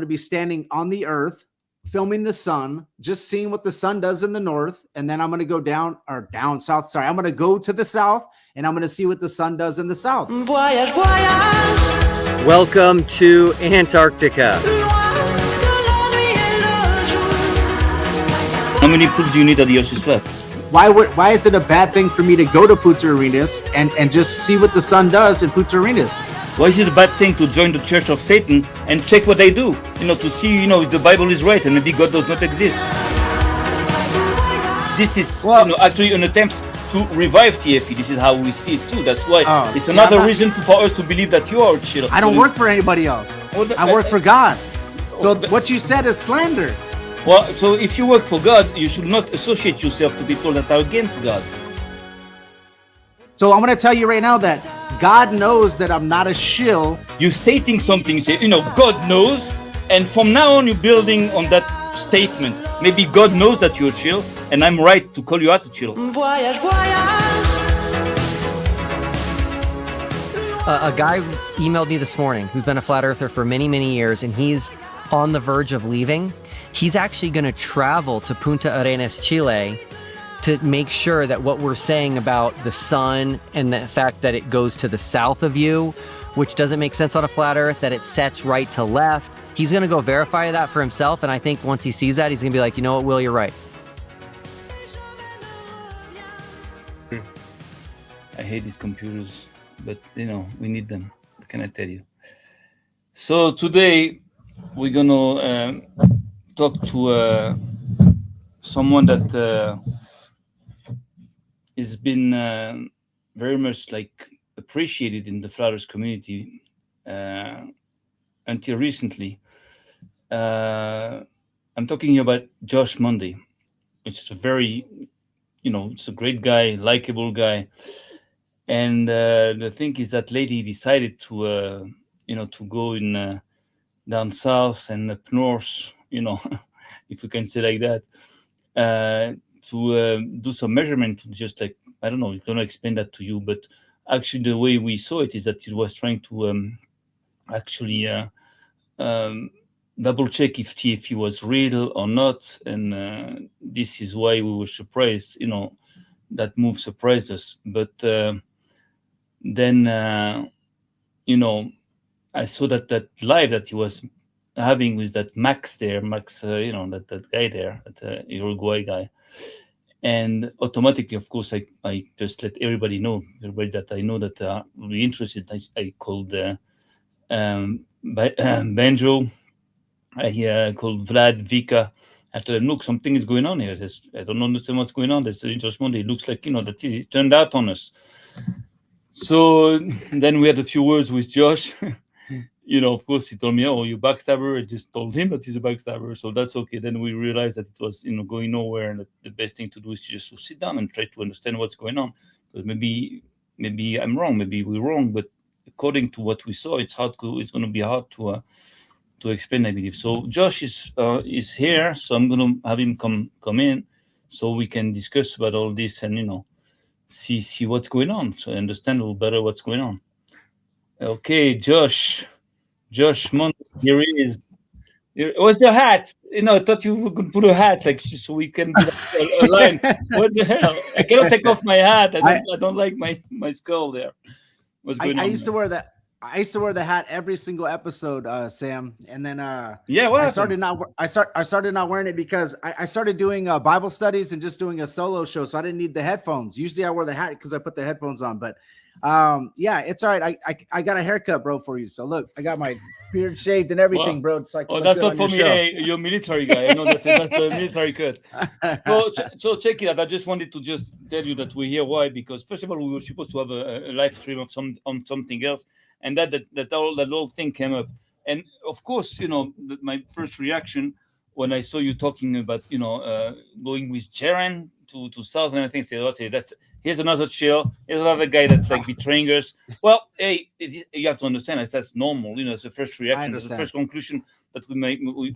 to be standing on the earth, filming the sun, just seeing what the sun does in the north, and then I'm going to go down south. Sorry, I'm going to go to the south, and I'm going to see what the sun does in the south. Voyage, voyage. Welcome to Antarctica. How many proofs do you need that the Earth is flat? Why is it a bad thing for me to go to Punta Arenas and just see what the sun does in Punta Arenas? Why is it a bad thing to join the Church of Satan and check what they do? To see, if the Bible is right and maybe God does not exist. This is, actually an attempt to revive TFE. This is how we see it too. That's why it's another reason for us to believe that you are a chill. I don't work for anybody else. I work for God. So what you said is slander. Well, so if you work for God, you should not associate yourself to people that are against God. So I'm going to tell you right now that God knows that I'm not a shill. You're stating something, you say, God knows, and from now on you're building on that statement. Maybe God knows that you're a chill, and I'm right to call you out a chill. Voyage, voyage. A guy emailed me this morning who's been a flat earther for many, many years, and he's on the verge of leaving. He's actually going to travel to Punta Arenas, Chile, to make sure that what we're saying about the sun and the fact that it goes to the south of you, which doesn't make sense on a flat earth, that it sets right to left. He's going to go verify that for himself. And I think once he sees that, he's going to be like, you know what, Will, you're right. I hate these computers, but we need them. What can I tell you? So today we're going to talk to someone that has been very much appreciated in the flat earth community until recently. I'm talking about Josh Monday, which is a very, it's a great guy, likable guy. And the thing is that lady decided to, to go in down south and up north, if we can say like that, to do some measurement, just I don't know, I'm going to explain that to you, but actually the way we saw it is that it was trying to actually double check if TFE was real or not, and this is why we were surprised, that move surprised us. But then, I saw that live that he was having with that Max there, that guy there, that Uruguay guy. And automatically, of course, I just let everybody that I know that are really interested. I called Banjo, I called Vlad, Vika. I told them, look, something is going on here. I don't understand what's going on. There's just Monday. It looks like, that it turned out on us. So then we had a few words with Josh. Of course, he told me, oh, you backstabber. I just told him that he's a backstabber. So that's okay. Then we realized that it was, going nowhere. And that the best thing to do is just to sit down and try to understand what's going on. Because maybe I'm wrong. Maybe we're wrong. But according to what we saw, it's going to be hard to explain, I believe. So Josh is here. So I'm going to have him come in so we can discuss about all this and, see what's going on. So I understand a little better what's going on. Okay, Josh Monday, here he is. What's the hat? I thought you were going to put a hat so we can be a line. What the hell? I cannot take off my hat. I don't like my skull there. What's going on? I used to wear that. I used to wear the hat every single episode, Sam, and then I started not wearing it because I started doing Bible studies and just doing a solo show, so I didn't need the headphones. Usually I wear the hat because I put the headphones on, but it's all right. I got a haircut, bro, for you. So look, I got my beard shaved and everything, bro. It's that's not for me. Hey, you're a military guy. I know that's the military cut. So check it out. I just wanted to just tell you that we're here. Why? Because first of all, we were supposed to have a live stream of something else. And that whole thing came up, and of course, my first reaction when I saw you talking about, going with Jeran to South and everything, here's another chill, here's another guy that's betraying us. Well, hey, you have to understand that's normal. It's the first reaction, it's the first conclusion that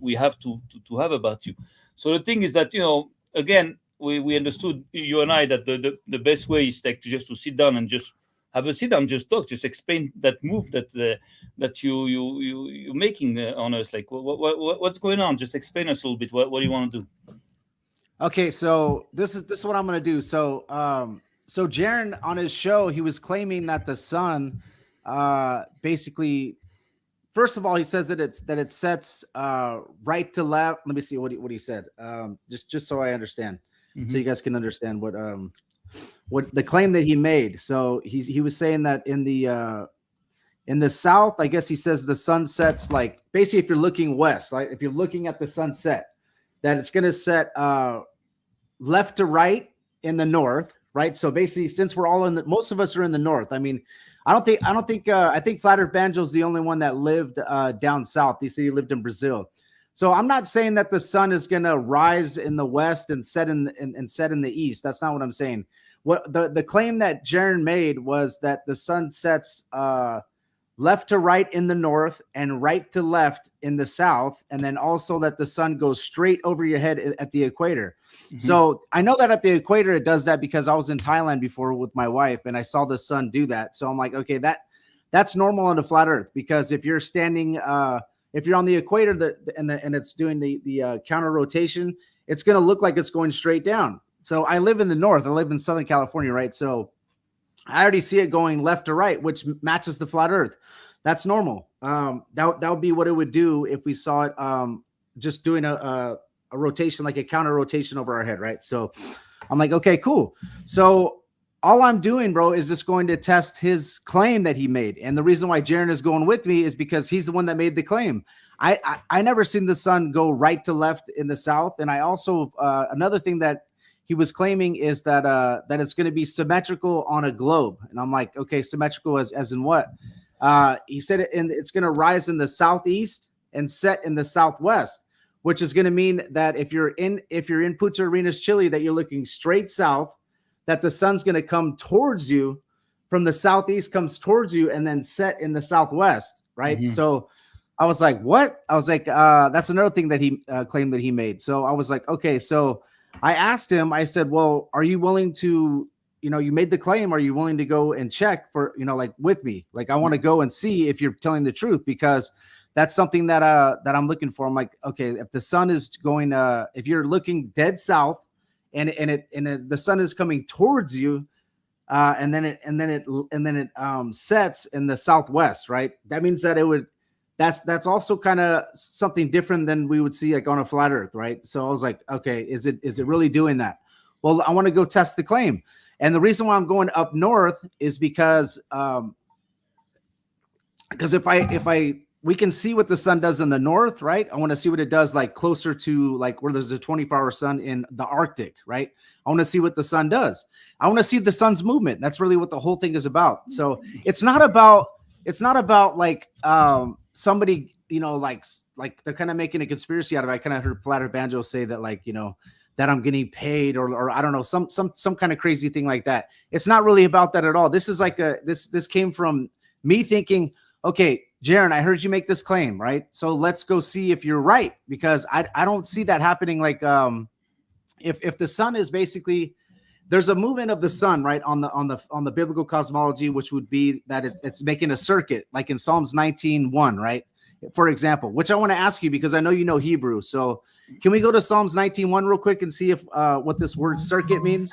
we have to have about you. So the thing is that again, we understood, you and I, that the best way is to sit down and just have a sit down, just talk, just explain that move that you're making on us. Like, what's going on? Just explain us a little bit. What do you want to do? Okay, so this is what I'm gonna do. So so Jeran on his show, he was claiming that the sun basically, first of all, he says that it sets right to left. Let me see what he said. Just so I understand, so you guys can understand what the claim that he made. So he was saying that in the south, I guess he says the sun sets like basically if you're looking west, like if you're looking at the sunset, that it's going to set left to right in the north, right? So basically, since we're all most of us are in the north. I mean, I think Flat Earth Banjo is the only one that lived down south. He said he lived in Brazil. So I'm not saying that the sun is going to rise in the west and set in the east. That's not what I'm saying. What the claim that Jeran made was that the sun sets left to right in the north and right to left in the south, and then also that the sun goes straight over your head at the equator. So I know that at the equator it does that because I was in Thailand before with my wife and I saw the sun do that. So I'm like, okay, that's normal on the flat earth, because if you're standing if you're on the equator and it's doing the counter rotation, it's going to look like it's going straight down. So I live in the north. I live in Southern California, right? So I already see it going left to right, which matches the flat earth. That's normal. That would be what it would do if we saw it just doing a rotation, like a counter rotation over our head, right? So I'm like, okay, cool. So all I'm doing, bro, is just going to test his claim that he made. And the reason why Jeran is going with me is because he's the one that made the claim. I never seen the sun go right to left in the south. And I also, another thing that he was claiming is that that it's going to be symmetrical on a globe. And I'm like, okay, symmetrical as in what? He said it's going to rise in the southeast and set in the southwest, which is going to mean that if you're in Punta Arenas, Chile, that you're looking straight south, that the sun's going to come towards you from the southeast, comes towards you, and then set in the southwest, right? So I was like, what? I was like, that's another thing that he claimed that he made. So I was like, okay, so I asked him, I said, well, are you willing to, you made the claim, are you willing to go and check for, like with me? Like, I want to go and see if you're telling the truth, because that's something that I'm looking for. I'm like, okay, if the sun is going, if you're looking dead south and the sun is coming towards you, and then it sets in the southwest, right? That means that it would, that's also kind of something different than we would see like on a flat earth, right? So I was like, okay, is it really doing that? Well, I want to go test the claim. And the reason why I'm going up north is because if we can see what the sun does in the north, right? I want to see what it does like closer to like where there's a 24-hour sun in the Arctic, right? I want to see what the sun does. I want to see the sun's movement. That's really what the whole thing is about. So it's not about like somebody, like they're kind of making a conspiracy out of it. I kind of heard Flat Earth Banjo say that, like, that I'm getting paid or I don't know, some kind of crazy thing like that. It's not really about that at all. This is like this came from me thinking, okay, Jeran, I heard you make this claim, right? So let's go see if you're right, because I don't see that happening. Like, if the sun is basically, there's a movement of the sun, right, on the biblical cosmology, which would be that it's making a circuit, like in Psalms 19:1, right? For example, which I want to ask you because I know you know Hebrew. So can we go to Psalms 19:1 real quick and see if what this word circuit means?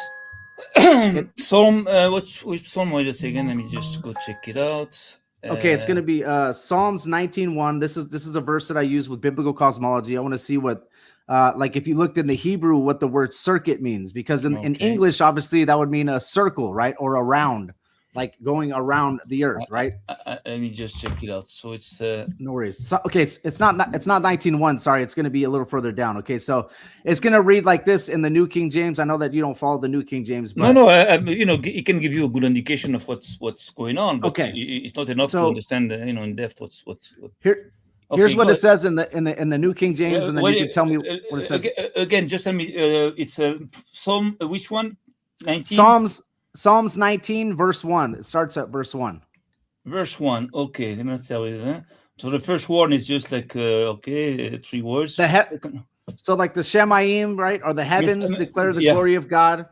Psalm, which Psalm was this again? Let me just go check it out. Okay, it's going to be Psalms 19:1. This is a verse that I use with biblical cosmology. I want to see what, like if you looked in the Hebrew, what the word circuit means, because in English, obviously that would mean a circle, right? Or a round, like going around the earth, right? Let me just check it out. So it's no worries. So, okay, it's not 19:1. Sorry, it's going to be a little further down. Okay, so it's going to read like this in the New King James. I know that you don't follow the New King James, but no, it can give you a good indication of what's going on. But okay, it's not enough to understand, in depth what's here. Here's what it says in the New King James, and then you can tell me what it says. Again, just tell me. It's Psalm. Which one? 19. Psalms 19, verse 1. It starts at verse 1. Verse 1. Okay, let me tell you. So the first one is just like 3 words. So like the Shemaim, right? Or the heavens declare the glory of God,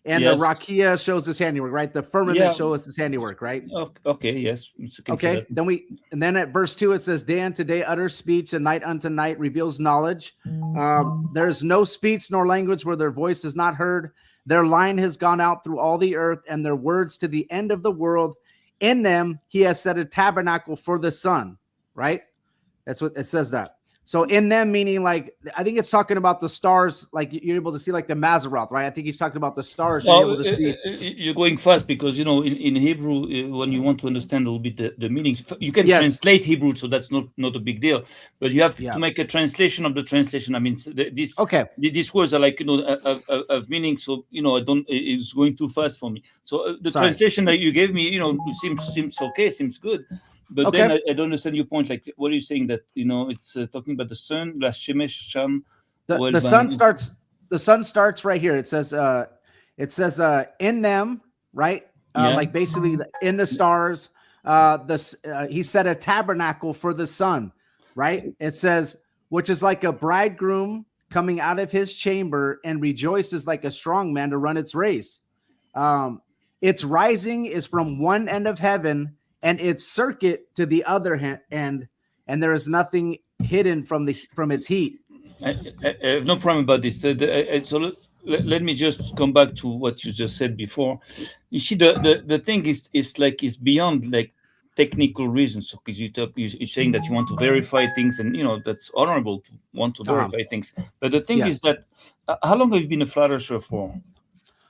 and the rakia shows his handiwork, right? The firmament shows his handiwork, right? Okay, yes. Okay, then at verse 2 it says, day unto day utters speech, and night unto night reveals knowledge. There's no speech nor language where their voice is not heard. Their line has gone out through all the earth, and their words to the end of the world. In them he has set a tabernacle for the sun, right? That's what it says that. So in them, meaning like, I think it's talking about the stars, like you're able to see like the Mazzaroth, right? I think he's talking about the stars. You're able to see. You're going fast because, in Hebrew, when you want to understand a little bit the meanings, you can translate Hebrew, so that's not a big deal. But you have to make a translation of the translation. I mean, these words are like, of meaning. So, it's going too fast for me. So the translation that you gave me, seems okay, seems good. But then I don't understand your point. Like, what are you saying that it's talking about the sun? The sun starts right here. It says in them, right? Like basically in the stars. He set a tabernacle for the sun, right? It says, which is like a bridegroom coming out of his chamber and rejoices like a strong man to run its race. Its rising is from one end of heaven, and its circuit to the other end, and there is nothing hidden from its heat. I have no problem about this. So let me just come back to what you just said before. You see, the thing is beyond like technical reasons. Because you're saying that you want to verify things, and that's honorable to want to verify things. But the thing is that how long have you been a flat earther for?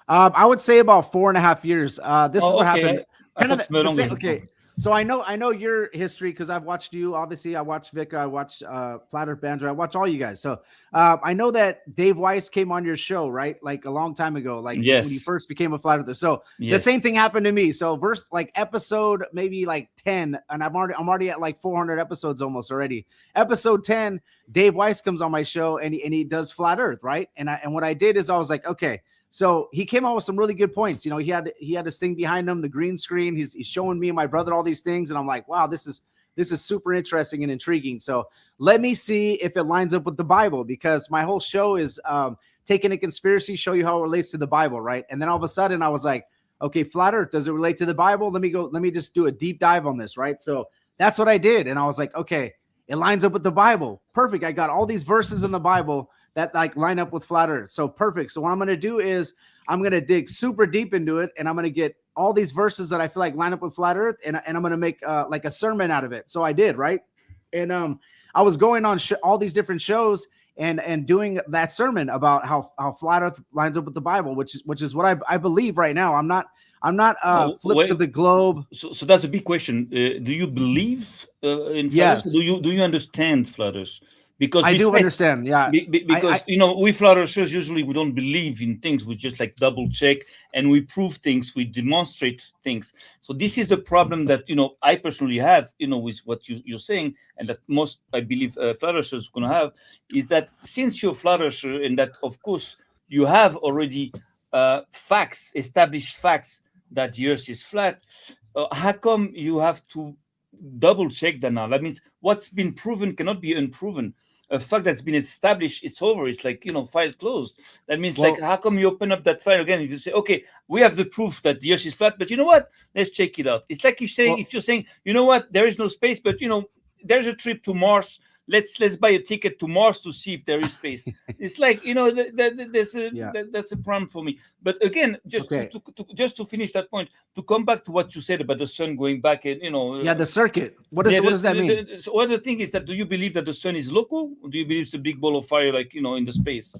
I would say about 4.5 years. This is what happened. Okay. So I know your history because I've watched you. Obviously, I watched Vika, I watched Flat Earth Banter, I watch all you guys. So I know that Dave Weiss came on your show, right? Like a long time ago, like when you first became a Flat Earther. So the same thing happened to me. So episode maybe like 10, and I'm already at like 400 episodes almost already. Episode 10, Dave Weiss comes on my show and he does Flat Earth, right? And what I did is I was like, okay. So he came out with some really good points. He had this thing behind him, the green screen. He's showing me and my brother all these things, and I'm like, wow, this is super interesting and intriguing. So let me see if it lines up with the Bible, because my whole show is taking a conspiracy, show you how it relates to the Bible, right? And then all of a sudden I was like, okay, Flat Earth, does it relate to the Bible? Let me just do a deep dive on this, right? So that's what I did, and I was like, okay, it lines up with the Bible. Perfect. I got all these verses in the Bible that like line up with Flat Earth. So perfect. So what I'm going to do is I'm going to dig super deep into it, and I'm going to get all these verses that I feel like line up with Flat Earth, and I'm going to make like a sermon out of it. So I did, right? And I was going on all these different shows and doing that sermon about how Flat Earth lines up with the Bible, which is what I believe right now. I'm not flipped to the globe. So that's a big question. Do you believe in Flat Earth? Do you understand Flat Earth? Because I do understand, because we Flat Earthers usually we don't believe in things. We just like double check and we prove things, we demonstrate things. So this is the problem that I personally have, with what you're saying, and that most I believe Flat Earthers are going to have, is that since you're Flat Earther, and that of course you have already established facts that the Earth is flat, how come you have to double check that now? That means what's been proven cannot be unproven. A fact that's been established, it's over. It's like, file closed. That means how come you open up that file again and you say, okay, we have the proof that the Earth is flat, but you know what? Let's check it out. It's like if you're saying, you know what, there is no space, but there's a trip to Mars. Let's buy a ticket to Mars to see if there is space. It's like, that's a problem for me. But again, just to finish that point, to come back to what you said about the sun going back and, the circuit. What does that mean? So the thing is that, do you believe that the sun is local? Or do you believe it's a big ball of fire, like, in the space?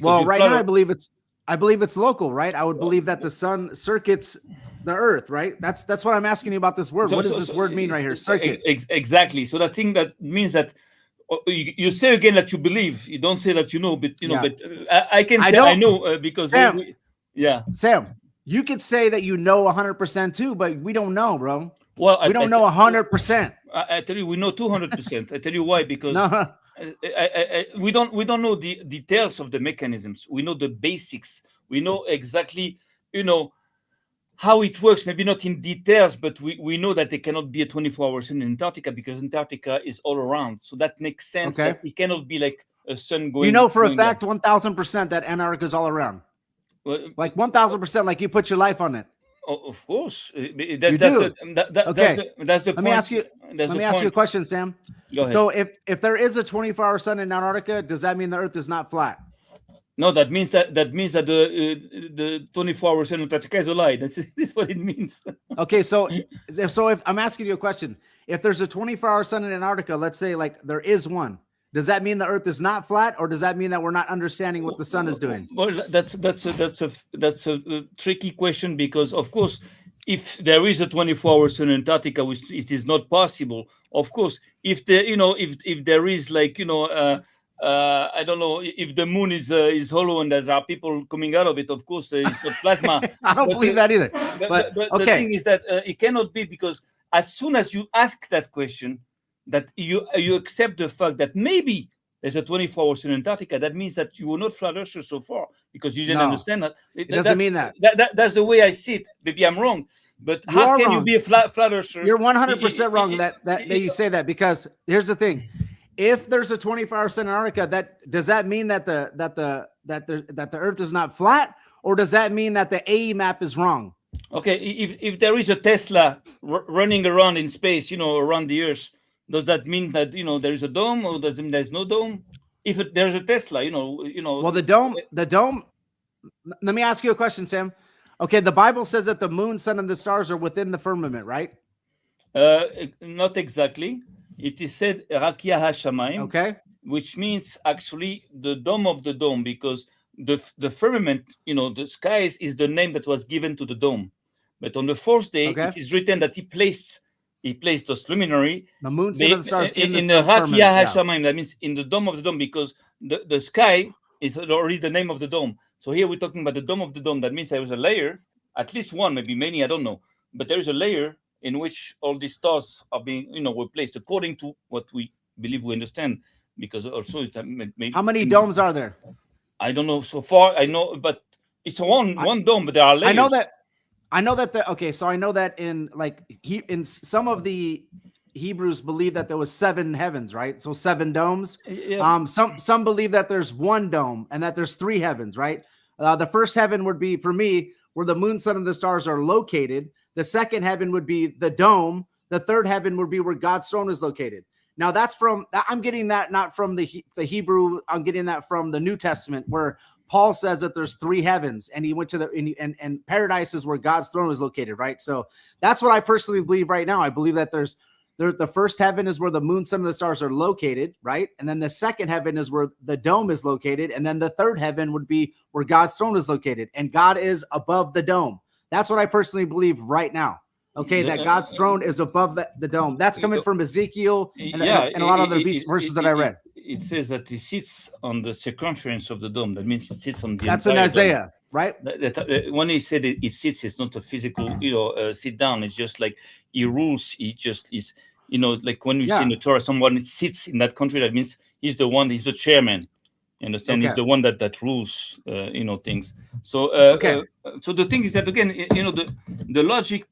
Well, right now I believe it's local, right? I would believe that the sun circuits the earth, right? That's what I'm asking you about this word. What does this word mean right here? Circuit. Exactly. So the thing that means that you say again that you believe. You don't say that you know, but But I can say I know because Sam, Sam, you could say that you know 100% too, but we don't know, bro. Well, we don't know 100%. I tell you, we know 200%. I tell you why, because we don't know the details of the mechanisms. We know the basics. We know exactly, how it works, maybe not in details, but we know that there cannot be a 24-hour sun in Antarctica because Antarctica is all around. So that makes sense that it cannot be like a sun going. For a fact, 1,000% that Antarctica is all around. Well, Like 1,000%, like you put your life on it. of course. You That's do. okay. That's the Let point. me ask you. That's Let the me ask you a point. question, Sam. Go ahead. So if there is a 24-hour sun in Antarctica, does that mean the Earth is not flat? No, that means that the 24 hours in Antarctica is a lie. That's what it means. Okay, so if I'm asking you a question, if there's a 24-hour sun in Antarctica, let's say like there is one, does that mean the Earth is not flat, or does that mean that we're not understanding what the sun is doing? Well, that's a tricky question, because of course, if there is a 24 hours in Antarctica, which it is not possible, of course, if there is like I don't know, if the moon is hollow and there are people coming out of it, of course it's not plasma. I don't believe that either. But the okay, thing is that it cannot be, because as soon as you ask that question, that you accept the fact that maybe there's a 24 hours in Antarctica, that means that you were not flat earther so far, because you didn't No, understand that. it doesn't mean that. That's the way I see it. Maybe I'm wrong, but You how are can you wrong. be a flat earther? You're 100% wrong that you say that, because here's the thing: if there's a 24-hour sun in Antarctica, does that mean that the Earth is not flat, or does that mean that the AE map is wrong? Okay, if there is a Tesla running around in space, around the Earth, does that mean that there is a dome, or does it mean there's no dome? If there's a Tesla, Well, the dome. Let me ask you a question, Sam. Okay, the Bible says that the moon, sun, and the stars are within the firmament, right? Not exactly. It is said Rakia HaShamayim, Okay. which means actually the dome of the dome, because the firmament, the skies, is the name that was given to the dome. But on the fourth day, Okay. it is written that he placed those luminary, The moon, sun, and the stars in the Rakia firmament. Yeah. HaShamayim. That means in the dome of the dome, because the sky is already the name of the dome. So here we're talking about the dome of the dome. That means there was a layer, at least one, maybe many, I don't know. But there is a layer in which all these stars are being, were placed according to what we believe we understand. Because also, maybe, How many domes are there? I don't know so far. I know, but it's one dome, but there are layers. I know that. Okay, so I know that in some of the Hebrews believe that there was 7 heavens, right? So 7 domes. Yeah. Some believe that there's 1 dome and that there's 3 heavens, right? The first heaven would be, for me, where the moon, sun, and the stars are located. The second heaven would be the dome. The third heaven would be where God's throne is located. Now I'm getting that not from the Hebrew. I'm getting that from the New Testament, where Paul says that there's 3 heavens, and he went to and paradise is where God's throne is located, right? So that's what I personally believe right now. I believe that the first heaven is where the moon, sun, and the stars are located, right? And then the second heaven is where the dome is located, and then the third heaven would be where God's throne is located, and God is above the dome. That's what I personally believe right now. Okay, that God's throne is above the dome. That's coming from Ezekiel and a lot of other verses that I read. It says that he sits on the circumference of the dome. That means it sits on the. That's in Isaiah, right? When he said it sits, it's not a physical, sit down. It's just like he rules. He just is, like when we see in the Torah, someone sits in that country. That means he's the chairman. You understand? He's the one that rules, things. So, so the thing is that, again, the logic,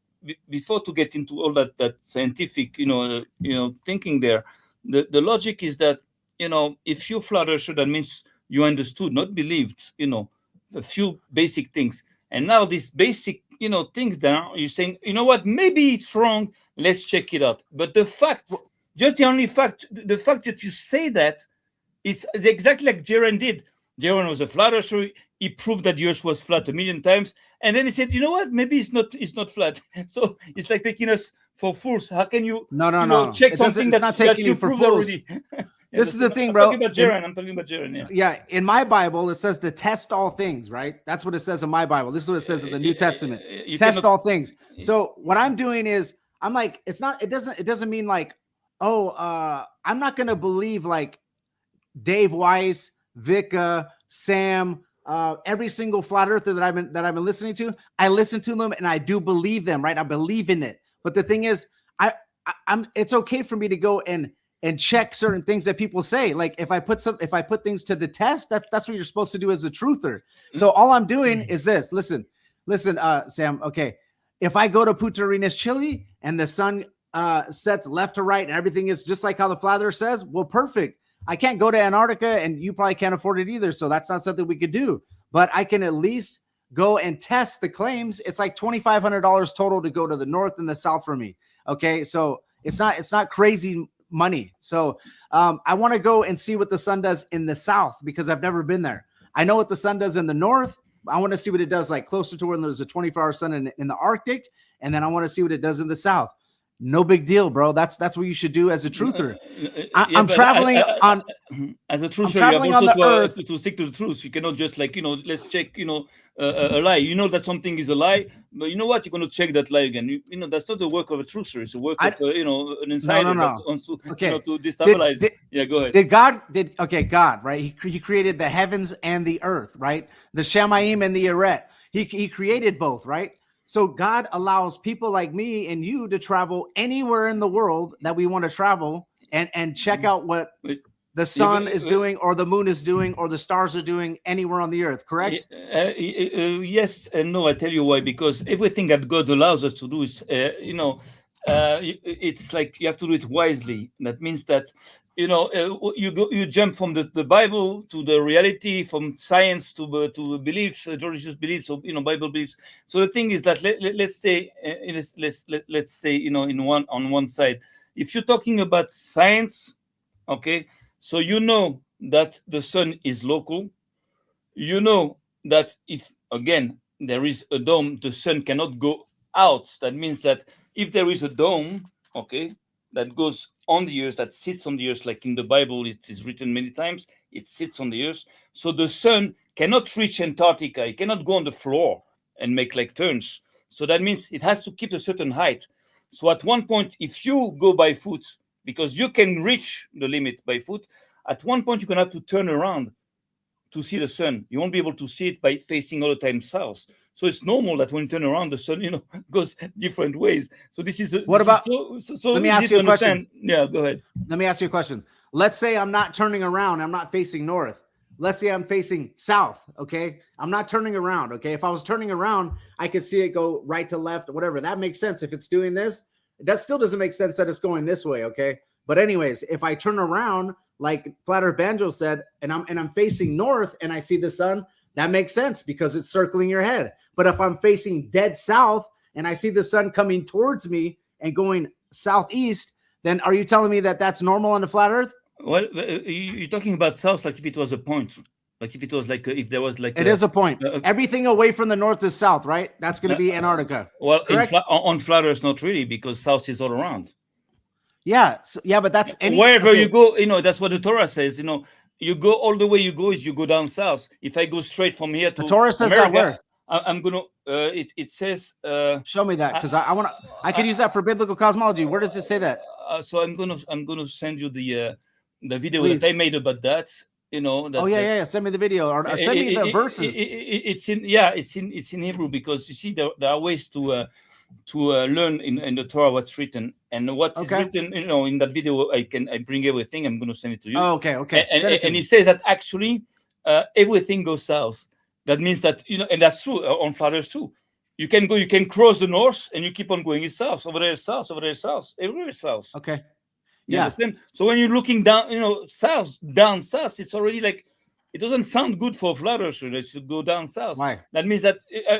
before to get into all that scientific, thinking there, the logic is that, if you flat earther, that means you understood, not believed, a few basic things. And now these basic, things that you're saying, what, maybe it's wrong, let's check it out. But the fact that you say that is exactly like Jeran did. Jeran was a flat earther. He proved that the Earth was flat 1,000,000 times, and then he said, "You know what? Maybe it's not flat." So it's like taking us for fools. How can you? No. Check something that you proved already. This is the thing, bro. I'm talking about Jeran. Yeah. Yeah, in my Bible, it says to test all things, right? That's what it says in my Bible. This is what it says in the New Testament. Test all things. So what I'm doing is, I'm like, it doesn't mean like, I'm not gonna believe like Dave Weiss, Vika, Sam, every single flat earther that I've been listening to. I listen to them and I do believe them, right? I believe in it. But the thing is, it's okay for me to go and check certain things that people say. Like if I put things to the test, that's what you're supposed to do as a truther. So all I'm doing is this. Listen, Sam. Okay, if I go to Punta Arenas, Chile, and the sun sets left to right and everything is just like how the flat earth says, well, perfect. I can't go to Antarctica, and you probably can't afford it either. So that's not something we could do. But I can at least go and test the claims, it's like $2,500 total to go to the north and the south for me. Okay, so it's not crazy money. So I want to go and see what the sun does in the south because I've never been there. I know what the sun does in the north. I want to see what it does like closer to where there's a 24-hour sun in the Arctic, and then I want to see what it does in the south. No big deal, bro. That's what you should do as a truther. I'm traveling on as a truther. traveling You have on also the earth. to stick to the truth. You cannot just like let's check a lie. You know that something is a lie, but you know what? You're going to check that lie again. You know that's not the work of a truther. It's the work of an insider that wants to to destabilize. Go ahead. God, right? He created the heavens and the earth, right? The Shamayim and the Eret. He created both, right? So God allows people like me and you to travel anywhere in the world that we want to travel and check out what the sun is doing or the moon is doing or the stars are doing anywhere on the earth, correct? Yes and no. I tell you why. Because everything that God allows us to do is, it's like you have to do it wisely. That means that you jump from the Bible to the reality, from science to beliefs, religious beliefs, or Bible beliefs. So the thing is that let's stay on one side. If you're talking about science, okay, so you know that the sun is local. You know that if again there is a dome, the sun cannot go out. That means that if there is a dome, okay, that goes on the earth, that sits on the earth, like in the Bible, it is written many times, it sits on the earth. So the sun cannot reach Antarctica. It cannot go on the floor and make like turns. So that means it has to keep a certain height. So at one point, if you go by foot, because you can reach the limit by foot, at one point you're going to have to turn around to see the sun. You won't be able to see it by facing all the time south. So it's normal that when you turn around, the sun, goes different ways. So this is what about? So let me ask you a question. Yeah, go ahead. Let me ask you a question. Let's say I'm not turning around. I'm not facing north. Let's say I'm facing south. Okay, I'm not turning around. Okay, if I was turning around, I could see it go right to left, whatever. That makes sense. If it's doing this, that still doesn't make sense that it's going this way. Okay, but anyways, if I turn around, like Flat Earth Banjo said, and I'm facing north and I see the sun, that makes sense because it's circling your head. But if I'm facing dead south and I see the sun coming towards me and going southeast, then are you telling me that that's normal on the flat earth? Well, you're talking about south like if it was a point. Like if it was like, if there was like... It is a point. Everything away from the north is south, right? That's going to be Antarctica. Well, on flat earth, not really, because south is all around. Yeah, but that's... Wherever you go, that's what the Torah says, you go all the way you go is you go down south. If I go straight from here to the Torah says America, that where? I'm gonna. It says. Show me that because I could use that for biblical cosmology. Where does it say that? So I'm gonna send you the video Please. that I made about that. That, yeah. Send me the video or send me the verses. It's in Hebrew because you see there are ways to learn in the Torah what's written and what is written. In that video, I bring everything. I'm going to send it to you. Oh, okay. And he says that actually everything goes south. That means that and that's true on flat earth too. You can cross the north and you keep on going south. Over there, south. Over there, south. Everywhere south. Okay. You understand? So when you're looking down, down south, it's already like. It doesn't sound good for flat earthers to go down south. Why? That means that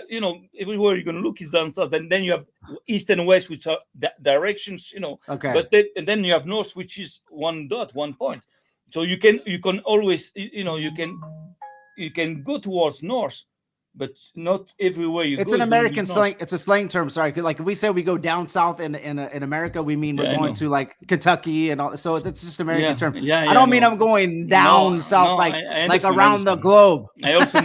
everywhere you're going to look is down south, and then you have east and west, which are directions. Okay. But then you have north, which is one point. So you can always you can go towards north, but not everywhere you go. It's an American slang. It's a slang term. Sorry, like if we say we go down south in America, we mean we're going to like Kentucky and all. So it's just American term. I don't mean I'm going down south like around the globe. I also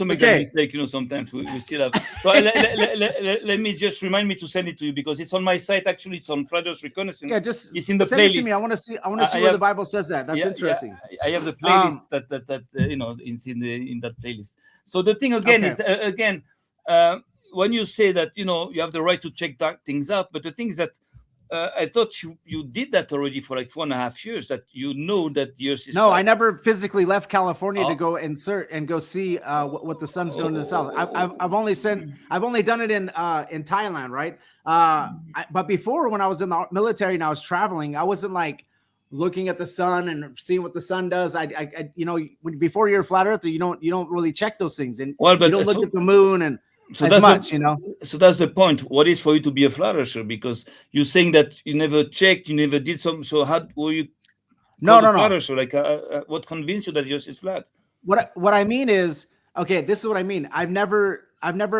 make that mistake. Sometimes we still have. So let me just remind me to send it to you because it's on my site. Actually, it's on Flat Earth Reconnaissance. Yeah, just it's in the send playlist. it to me. I want to see where the Bible says that. That's interesting. I have the playlist that it's in that playlist. So the thing again is when you say that you have the right to check things out, but the thing is that I thought you did that already for like 4.5 years. That that the Earth is. No, I never physically left California to go insert and go see what the sun's doing in the south. I've only done it in Thailand, right? But before when I was in the military and I was traveling, I wasn't like looking at the sun and seeing what the sun does. Before you're a flat earther, you don't really check those things, and Well, but you don't look at the moon and as that's much, So that's the point. What is for you to be a flat earther? Because you're saying that you never checked, you never did some. So how were you? No. Flat earther? Like, what convinced you that yours is flat? What I mean is, okay, this is what I mean. I've never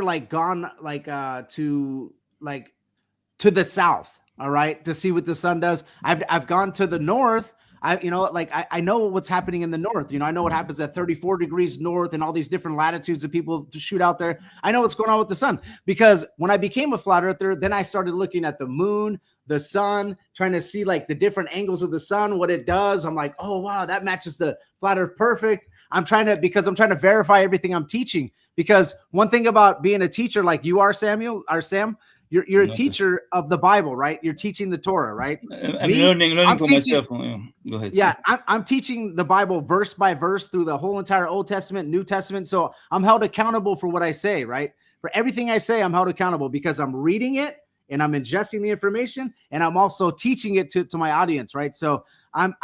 like gone like to the south, all right, to see what the sun does. I've gone to the north. I know what's happening in the north. I know what happens at 34 degrees north and all these different latitudes that people shoot out there. I know what's going on with the sun, because when I became a flat earther, then I started looking at the moon, the sun, trying to see like the different angles of the sun, what it does. I'm like, oh wow, that matches the flat earth perfect. I'm trying to verify everything I'm teaching, because one thing about being a teacher like you are, Sam, you're a teacher of the Bible, right? You're teaching the Torah, right? I'm learning for myself. Go ahead. Yeah, I'm teaching the Bible verse by verse through the whole entire Old Testament, New Testament. So I'm held accountable for what I say, right? For everything I say, I'm held accountable because I'm reading it and I'm ingesting the information, and I'm also teaching it to my audience, right? So I'm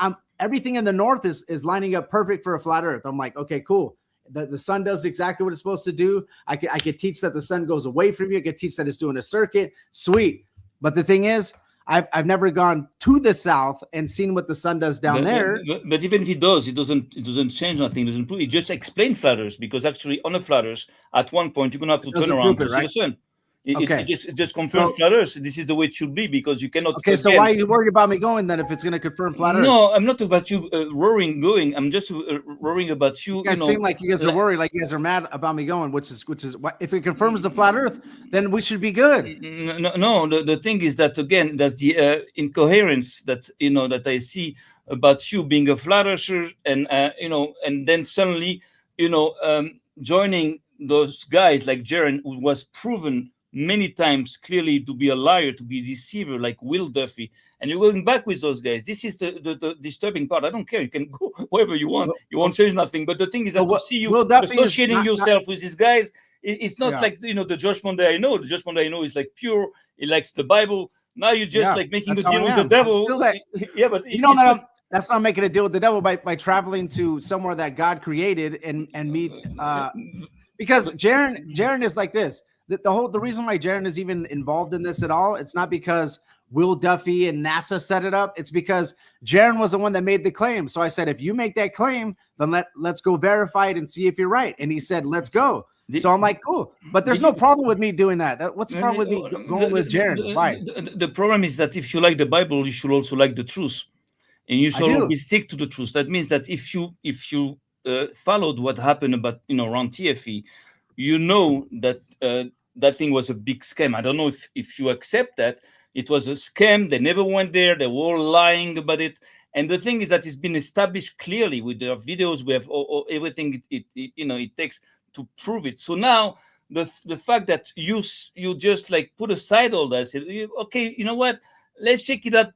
everything in the north is lining up perfect for a flat earth. I'm like, okay, cool. The sun does exactly what it's supposed to do. I could teach that the sun goes away from you. I could teach that it's doing a circuit. Sweet. But the thing is, I've never gone to the south and seen what the sun does down there. But even if it does, it doesn't change nothing. It doesn't prove. It just explain flat earth, because actually on a flat earth, at one point you're gonna have to turn around to see the sun. It just confirms flat earth. This is the way it should be, because you cannot. Okay, so why are you worried about me going then if it's going to confirm flat earth? No, I'm not talking about you worrying going. I'm just worrying about you. You guys seem like you guys are worried, like you guys are mad about me going, which is if it confirms the flat earth, then we should be good. No. The thing is that, again, that's the incoherence that that I see about you being a flat earther, and and then suddenly joining those guys like Jeran, who was proven many times clearly to be a liar, to be a deceiver, like Will Duffy, and you're going back with those guys. This is the disturbing part. I don't care. You can go wherever you want. You won't change nothing. But the thing is that to see you associating yourself with these guys, it's not like the Josh Monday I know. The Josh Monday I know is like pure. He likes the Bible. Now you're just like making a deal with the devil. Yeah, but that's not making a deal with the devil by traveling to somewhere that God created and meet. Because Jeran is like this. The reason why Jeran is even involved in this at all, it's not because Will Duffy and NASA set it up. It's because Jeran was the one that made the claim. So I said, if you make that claim, then let's go verify it and see if you're right. And he said, let's go. So I'm like, cool. But there's no problem with me doing that. What's the problem with me going with Jeran? Right. The problem is that if you like the Bible, you should also like the truth. And you should always stick to the truth. That means that if you followed what happened about around TFE, that that thing was a big scam. I don't know if you accept that it was a scam. They never went there. They were all lying about it. And the thing is that it's been established clearly with their videos. We have everything it takes to prove it. So now the fact that you just like put aside all that, said, okay, you know what? Let's check it out.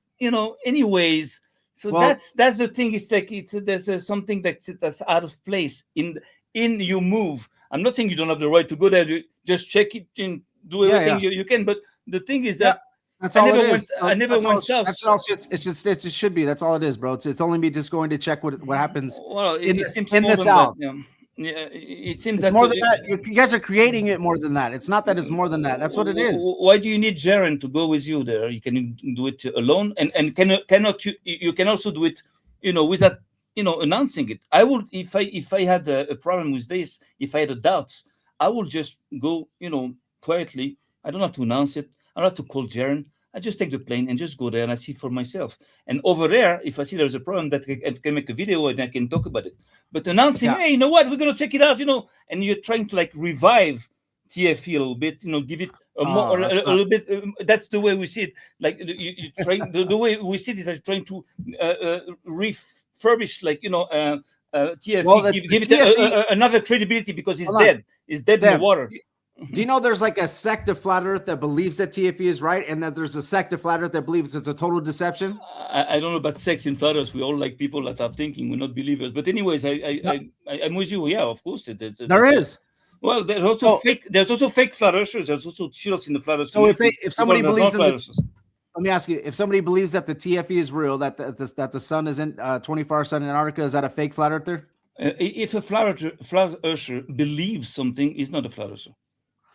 Anyways. So that's the thing. It's like there's something that's out of place in your move. I'm not saying you don't have the right to go there. Just check it and do everything you can. But the thing is that that's all it is. I never went south. That's all. It just should be. That's all it is, bro. It's only me just going to check what happens in the south. Yeah, it seems it's more than that. You guys are creating it more than that. It's not that it's more than that. That's what it is. Why do you need Jeran to go with you there? You can do it alone, and cannot you can also do it, without announcing it. I would, if I had a problem with this, if I had a doubt, I would just go, quietly. I don't have to announce it. I don't have to call Jeran. I just take the plane and just go there and I see for myself. And over there, if I see there's a problem, that I can make a video and I can talk about it. But announcing, hey, you know what, we're gonna check it out, and you're trying to like revive TFE a little bit, give it a little bit. That's the way we see it. Like you trying the way we see it is like trying to refurbish, like TFE, well, give it another credibility, because it's dead. It's dead in the water. Do you know there's like a sect of flat Earth that believes that TFE is right, and that there's a sect of flat Earth that believes it's a total deception? I don't know about sects in flat Earth. We all like people that are thinking. We're not believers. But anyways, I'm with you. Yeah, of course. There is. Well, there's also fake. There's also fake flat Earthers. There's also chills in the flat Earth. So if somebody believes in let me ask you: if somebody believes that the TFE is real, that the sun isn't 24 sun in Antarctica, is that a fake flat earther? If a flat earther believes something, he's not a flat earther.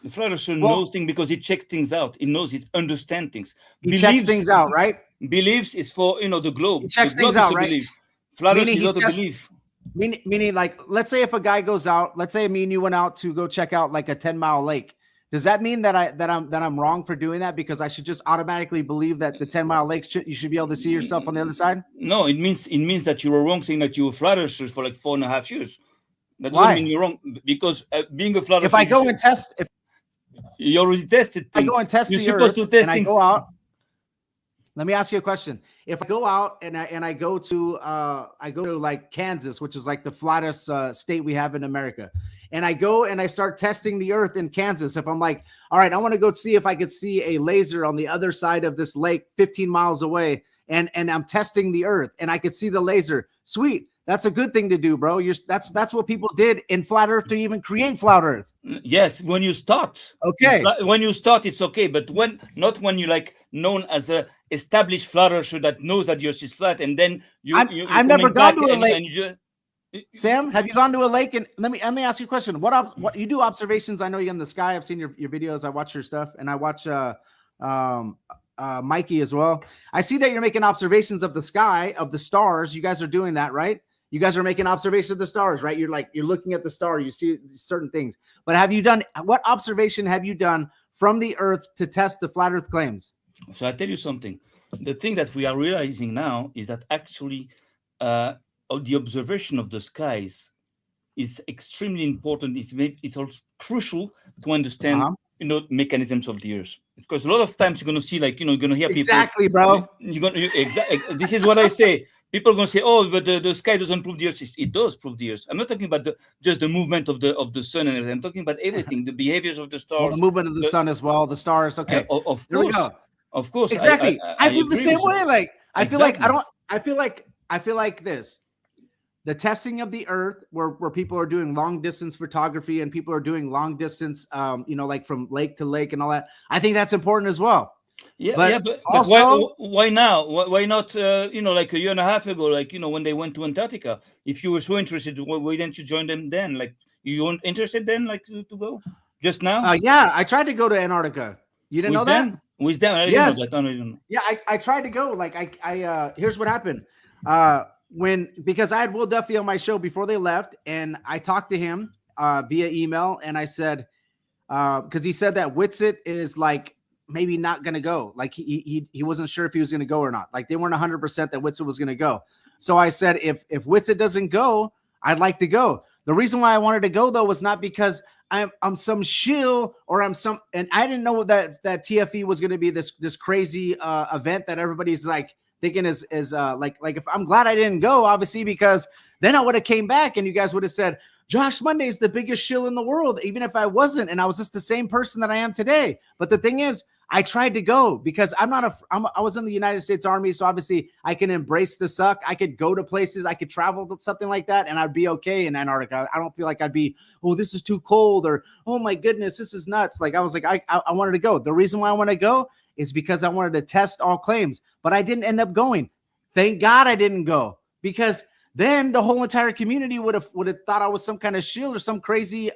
The flat earther knows things because he checks things out. He knows it, understands things. He checks things out, right? Beliefs is for the globe. He checks the globe things out, is a right? belief. Flat earth is Meaning not a belief. Meaning, like, let's say if a guy goes out, let's say me and you went out to go check out like a 10-mile lake. Does that mean that I'm wrong for doing that because I should just automatically believe that the 10-mile lakes you should be able to see yourself on the other side? No, it means that you were wrong saying that you were flat earthers for like 4.5 years. That Why? doesn't mean you're wrong because being a flat earther. If I go and test, if you already tested things. I go and test you're the supposed earth to test and I things. go out. Let me ask you a question. If I go out and I go to like Kansas, which is like the flattest state we have in America, and I go and I start testing the earth in Kansas, if I'm like, all right, I want to go see if I could see a laser on the other side of this lake 15 miles away, and I'm testing the earth and I could see the laser. Sweet. That's a good thing to do, bro. That's what people did in flat earth to even create flat earth. Yes, when you start. Okay. When you start, it's okay, but not when you like known as a established flat earther that knows that yours is flat, and then I've never gone to a lake. And Sam, have you gone to a lake? And let me ask you a question. What you do observations? I know you're in the sky. I've seen your videos. I watch your stuff, and I watch Mikey as well. I see that you're making observations of the sky, of the stars. You guys are doing that, right? You guys are making observations of the stars, right? You're looking at the star. You see certain things. But what observation have you done from the Earth to test the flat Earth claims? So I tell you something. The thing that we are realizing now is that actually the observation of the skies is extremely important. It's also crucial to understand mechanisms of the Earth. Because a lot of times you're going to see you're going to hear people. Exactly, bro. This is what I say. People are going to say, "Oh, but the sky doesn't prove the Earth." It does prove the Earth. I'm not talking about just the movement of the sun and everything. I'm talking about everything, the behaviors of the stars, well, the movement of the sun as well, the stars. Okay, of there we course, go. Of course, Exactly. I feel the same way. Like I feel like I feel like this. The testing of the Earth, where people are doing long distance photography and people are doing long distance, like from lake to lake and all that. I think that's important as well. But also, why now? Why not? Like a year and a half ago, when they went to Antarctica. If you were so interested, why didn't you join them then? Like you weren't interested then, to go just now? Yeah, I tried to go to Antarctica. You didn't know that? With them? I didn't know that. I didn't know. Yeah, I tried to go. Like I here's what happened. Because I had Will Duffy on my show before they left, and I talked to him via email, and I said, because he said that Whitsitt is like maybe not going to go. Like he wasn't sure if he was going to go or not. Like they weren't 100% that Whitsitt was going to go. So I said, if Whitsitt doesn't go, I'd like to go. The reason why I wanted to go though was not because I'm some shill or and I didn't know that TFE was going to be this crazy event that everybody's like thinking is like if I'm glad I didn't go, obviously, because then I would have came back and you guys would have said, Josh Monday is the biggest shill in the world, even if I wasn't. And I was just the same person that I am today. But the thing is, I tried to go because I was in the United States Army. So obviously I can embrace the suck. I could go to places, I could travel to something like that, and I'd be okay in Antarctica. I don't feel like I'd be, oh, this is too cold, or, oh my goodness, this is nuts. Like I was like, I wanted to go. The reason why I want to go is because I wanted to test all claims, but I didn't end up going. Thank God I didn't go, because then the whole entire community would have thought I was some kind of shill or some crazy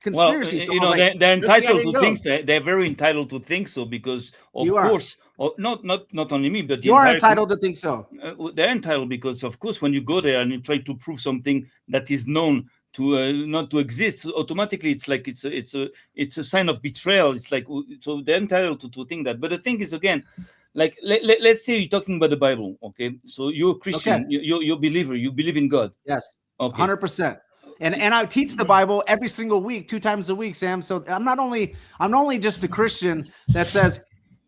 conspiracy. Well, so they're entitled to think that. They're very entitled to think so, because of course, not only me, but you are entitled to think so. They're entitled because, of course, when you go there and you try to prove something that is known to not to exist, automatically it's like it's a sign of betrayal. It's like, so they're entitled to think that. But the thing is, again, like let's say you're talking about the Bible, okay? So you're a Christian, you're a believer, you believe in God. Yes, okay. 100%. And I teach the Bible every single week, 2 times a week, Sam. So I'm not only just a Christian that says,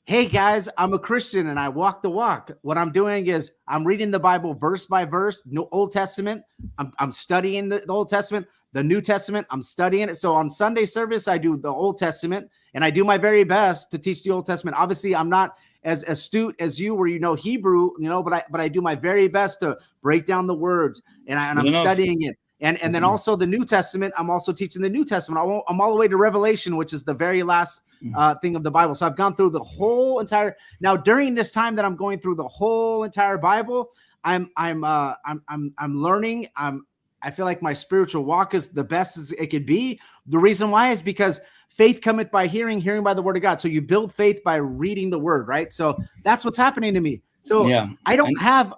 hey guys, I'm a Christian and I walk the walk. What I'm doing is I'm reading the Bible verse by verse, no Old Testament. I'm studying the Old Testament, the New Testament. I'm studying it. So on Sunday service, I do the Old Testament and I do my very best to teach the Old Testament. Obviously, I'm not as astute as you, where you know Hebrew, but I do my very best to break down the words, and I'm studying it. And then also the New Testament, I'm also teaching the New Testament. I'm all the way to Revelation, which is the very last thing of the Bible. So I've gone through the whole entire. Now during this time that I'm going through the whole entire Bible, I'm learning. I feel like my spiritual walk is the best as it could be. The reason why is because faith cometh by hearing, hearing by the word of God. So you build faith by reading the word, right? So that's what's happening to me. So I don't have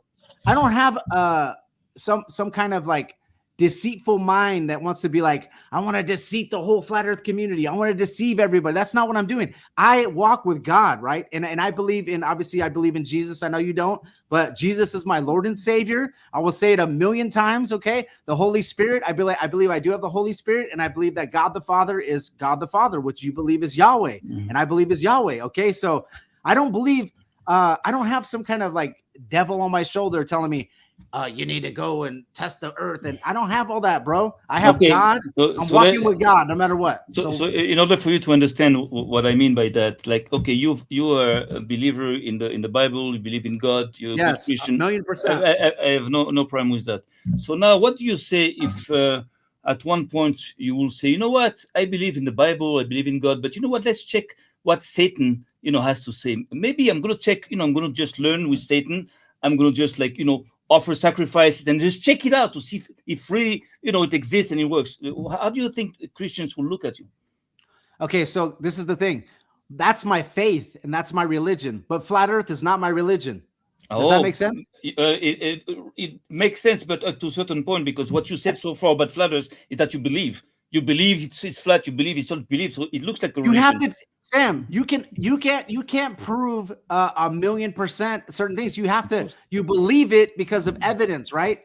some kind of like deceitful mind that wants to be like, I want to deceive the whole flat earth community. I want to deceive everybody. That's not what I'm doing. I walk with God, right? And I believe in, obviously I believe in Jesus. I know you don't, but Jesus is my Lord and Savior. I will say it 1,000,000 times. Okay. The Holy Spirit. I believe I do have the Holy Spirit, and I believe that God the Father is God the Father, which you believe is Yahweh. And I believe is Yahweh. Okay. So I don't believe, I don't have some kind of like devil on my shoulder telling me, you need to go and test the earth, and I don't have all that, bro. I have God. I'm walking with God no matter what. So in order for you to understand what I mean by that, like, okay, you are a believer in the Bible, you believe in God, you're a good Christian. 1,000,000%. I have no problem with that. So now, what do you say if at one point you will say, you know what, I believe in the Bible, I believe in God, but you know what, let's check what Satan has to say. Maybe I'm going to check, I'm going to just learn with Satan. I'm going to just like offer sacrifices and just check it out to see if really, it exists and it works. How do you think Christians will look at you? Okay, so this is the thing. That's my faith and that's my religion, but flat earth is not my religion. Does that make sense? It makes sense, but to a certain point, because what you said so far about flat earth is that you believe. You believe it's flat. You believe it's not believe. So it looks like a religion. You have to, Sam. You can't prove 1,000,000% certain things. You believe it because of evidence, right?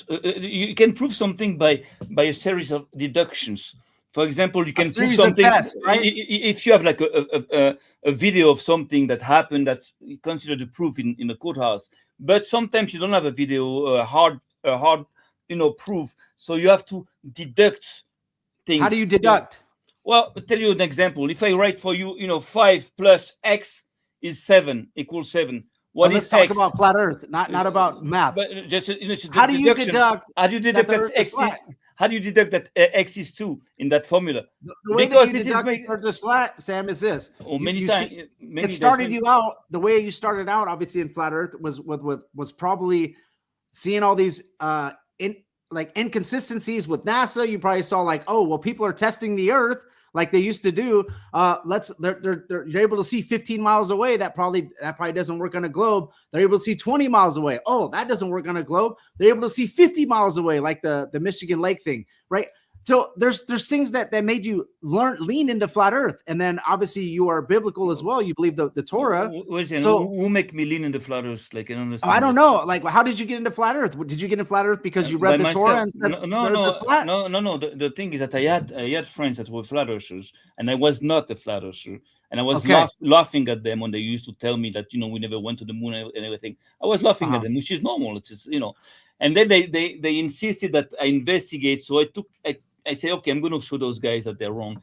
You can prove something by a series of deductions. For example, you can prove something tests, right? If you have like a video of something that happened that's considered a proof in the courthouse. But sometimes you don't have a video, a hard proof. So you have to deduct things. How do you deduct? Well, I'll tell you an example. If I write for you, 5 plus x is 7 equals 7. Let's talk about flat Earth, not about math. But just how do you deduct? How do you deduct that x? How do you deduct that x is 2 in that formula? The way because that you deduct Earth is flat, Sam, is this. It started you out the way you started out. Obviously, in flat Earth was probably seeing all these inconsistencies with NASA. You probably saw like, oh, well, people are testing the Earth like they used to do. You're able to see 15 miles away. That probably doesn't work on a globe. They're able to see 20 miles away. Oh, that doesn't work on a globe. They're able to see 50 miles away, like the Michigan Lake thing, right? So there's things that made you lean into flat Earth, and then obviously you are biblical as well. You believe the Torah. So who make me lean into flat Earth? Like I don't understand. I don't know. Like, how did you get into flat Earth? Did you get into flat Earth because you read the Torah and said no, flat? No. The thing is that I had friends that were flat earthers, and I was not a flat earther, and I was laughing at them when they used to tell me that we never went to the moon and everything. I was laughing at them, which is normal. It's just, and then they insisted that I investigate. So I said, okay, I'm going to show those guys that they're wrong.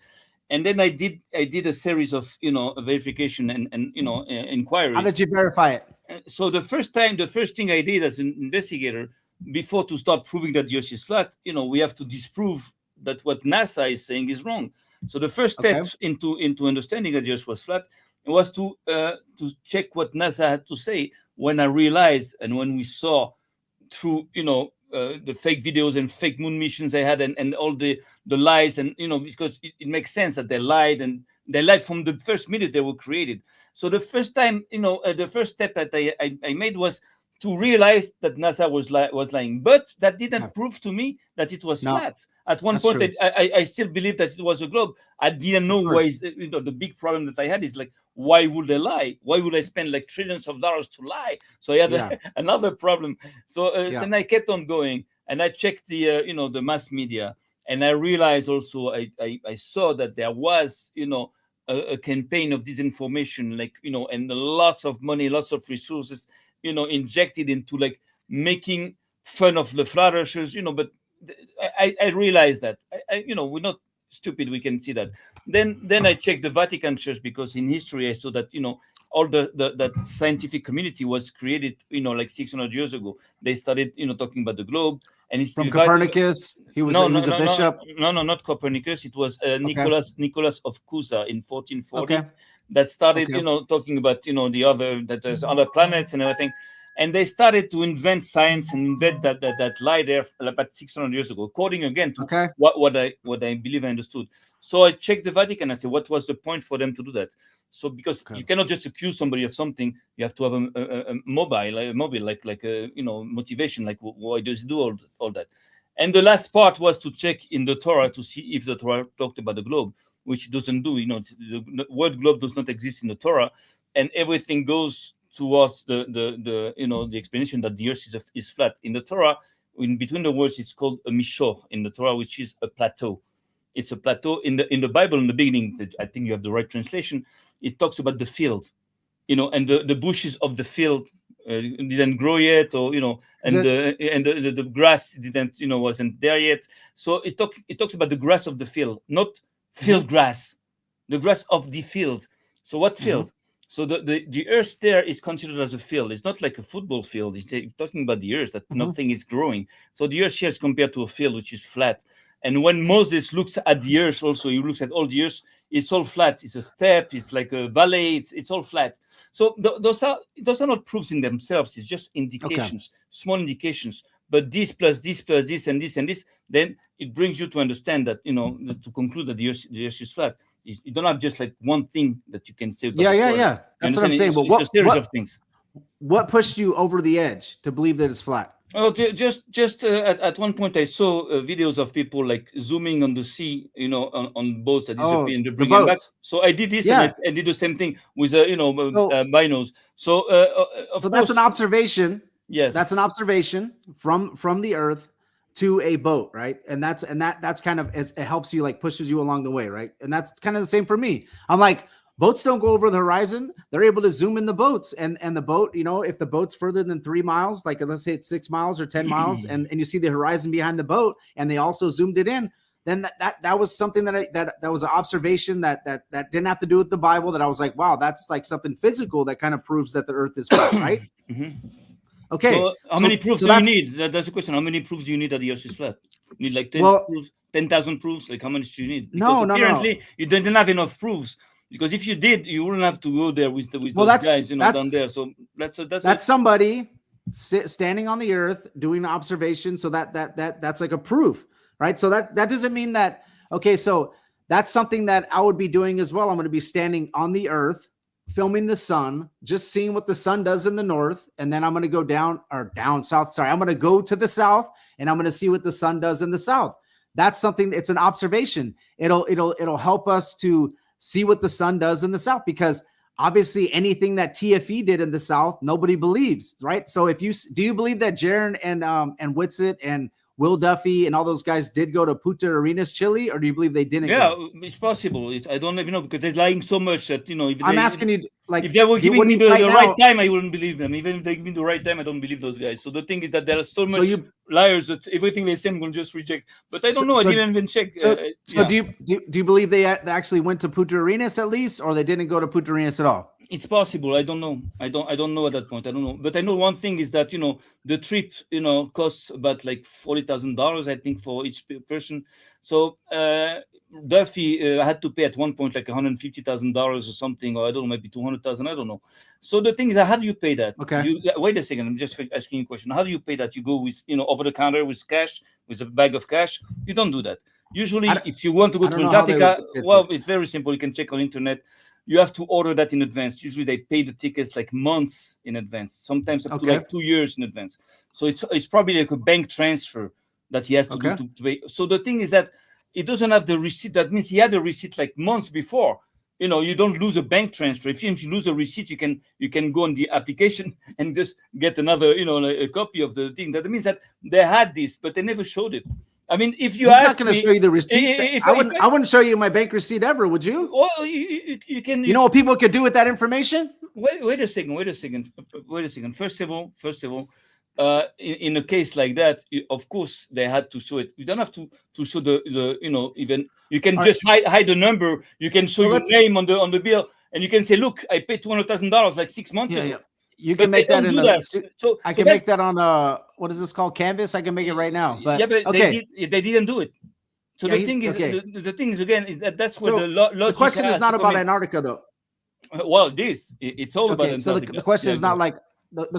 And then I did a series of, verification and inquiries. How did you verify it? So the first thing I did as an investigator, before to start proving that the Earth is flat, we have to disprove that what NASA is saying is wrong. So the first step into understanding that the Earth was flat was to check what NASA had to say. When I realized and when we saw through, the fake videos and fake moon missions they had and all the lies and because it makes sense that they lied from the first minute they were created. So the first time the first step that I made was to realize that NASA was lying, but that didn't prove to me that it was flat. At one point I still believed that it was a globe. I didn't know why. The big problem that I had is like, why would they lie? Why would I spend like trillions of dollars to lie? So I had another problem. So then I kept on going and I checked the the mass media, and I realized also I saw that there was a campaign of disinformation, like and lots of money, lots of resources injected into like making fun of the flat earthers, but I realized that we're not stupid, we can see that. Then I checked the Vatican Church, because in history I saw that all that scientific community was created like 600 years ago. They started talking about the globe, and it's from Copernicus. He was No, he no, was a no, bishop. no, not Copernicus. It was Nicholas of Cusa in 1440 Okay. that started, Okay. talking about, the other, that there's other planets and everything. And they started to invent science and invent that lie there about 600 years ago, according again to Okay. what I believe I understood. So I checked the Vatican and said, what was the point for them to do that? So because you cannot just accuse somebody of something, you have to have a mobile, like motivation, like why does he do all that? And the last part was to check in the Torah to see if the Torah talked about the globe, which it doesn't do. The word globe does not exist in the Torah, and everything goes towards the explanation that the earth is flat. In the Torah, in between the words, it's called a mishor in the Torah, which is a plateau. It's a plateau in the Bible. In the beginning, I think you have the right translation. It talks about the field, and the bushes of the field didn't grow yet, or the grass didn't wasn't there yet. So it talks about the grass of the field, not field grass, the grass of the field. So what field? So the earth there is considered as a field. It's not like a football field. It's talking about the earth, that nothing is growing. So the earth here is compared to a field which is flat. And when Moses looks at the earth, also he looks at all the earth, it's all flat. It's a steppe, it's like a valley, it's all flat. So those are not proofs in themselves. It's just indications, small indications. But this plus this plus this and this and this, then it brings you to understand that, to conclude that the earth is flat. You don't have just like one thing that you can say. Yeah. That's what I'm saying. But it's a series of things. What pushed you over the edge to believe that it's flat? Oh, just at one point I saw videos of people like zooming on the sea, on boats that disappear and they bring them back. So I did this and I did the same thing with binos. So that's an observation. Yes, that's an observation from the Earth to a boat, right? And that's kind of, it helps you, like pushes you along the way, right? And that's kind of the same for me. I'm like, boats don't go over the horizon. They're able to zoom in the boats, and the boat, if the boat's further than 3 miles, like let's say it's 6 miles or 10 miles, and you see the horizon behind the boat, and they also zoomed it in, then that was something that was an observation that didn't have to do with the Bible. That I was like, wow, that's like something physical that kind of proves that the Earth is flat, right? Okay. So how many proofs do you need? That's the question. How many proofs do you need that the Earth is flat? You need like 10,000 proofs. Like how much do you need? Because apparently you didn't have enough proofs. Because if you did, you wouldn't have to go there with those guys, down there. So that's somebody standing on the Earth doing an observation. So that's like a proof, right? So that doesn't mean that. Okay, so that's something that I would be doing as well. I'm going to be standing on the Earth, filming the sun, just seeing what the sun does in the north, and then I'm going to go down south. Sorry, I'm going to go to the south, and I'm going to see what the sun does in the south. That's something. It's an observation. It'll help us to see what the sun does in the south, because obviously anything that TFE did in the south, nobody believes, right? So do you believe that Jeran and Whitsitt and Will Duffy and all those guys did go to Punta Arenas, Chile, or do you believe they didn't? Yeah, it's possible. I don't even know, because they're lying so much that I'm asking you, like, if they were giving me the right time, I wouldn't believe them. Even if they give me the right time, I don't believe those guys. So the thing is that there are so much liars that everything they say I'm going to just reject. But I don't know. I didn't even check. So do you believe they actually went to Punta Arenas at least, or they didn't go to Punta Arenas at all? It's possible. I don't know. I don't know at that point. I don't know. But I know one thing is that the trip costs about like $40,000, I think, for each person. So Duffy had to pay at one point like $150,000 or something, or I don't know, maybe $200,000. I don't know. So the thing is, how do you pay that? Okay. Wait a second. I'm just asking you a question. How do you pay that? You go with over the counter with cash, with a bag of cash? You don't do that. Usually, if you want to go to Antarctica, it's very simple. You can check on internet. You have to order that in advance. Usually they pay the tickets like months in advance, sometimes up to like 2 years in advance. So it's probably like a bank transfer that he has to do to pay. So the thing is that it doesn't have the receipt. That means he had a receipt like months before. You don't lose a bank transfer. If you lose a receipt, you can go on the application and just get another, a copy of the thing. That means that they had this, but they never showed it. I mean, if you ask me, not going to show you the receipt. I wouldn't show you my bank receipt ever, would you? Well, you can. You know what people could do with that information? Wait a second. First of all, in a case like that, of course they had to show it. You don't have to show the even you can just hide the number. You can show your name on the bill, and you can say, "Look, I paid $200,000 like 6 months ago." Yeah. You can make that in the. So I can make that on what is this called? Canvas. I can make it right now. But yeah, but okay. they didn't do it. So Yeah, the thing is, okay. the thing is again is that's where So the logic. the question is has not to about come in. Antarctica, though. Well, it's all about Okay, so Antarctica. the question Yeah, is go not ahead. like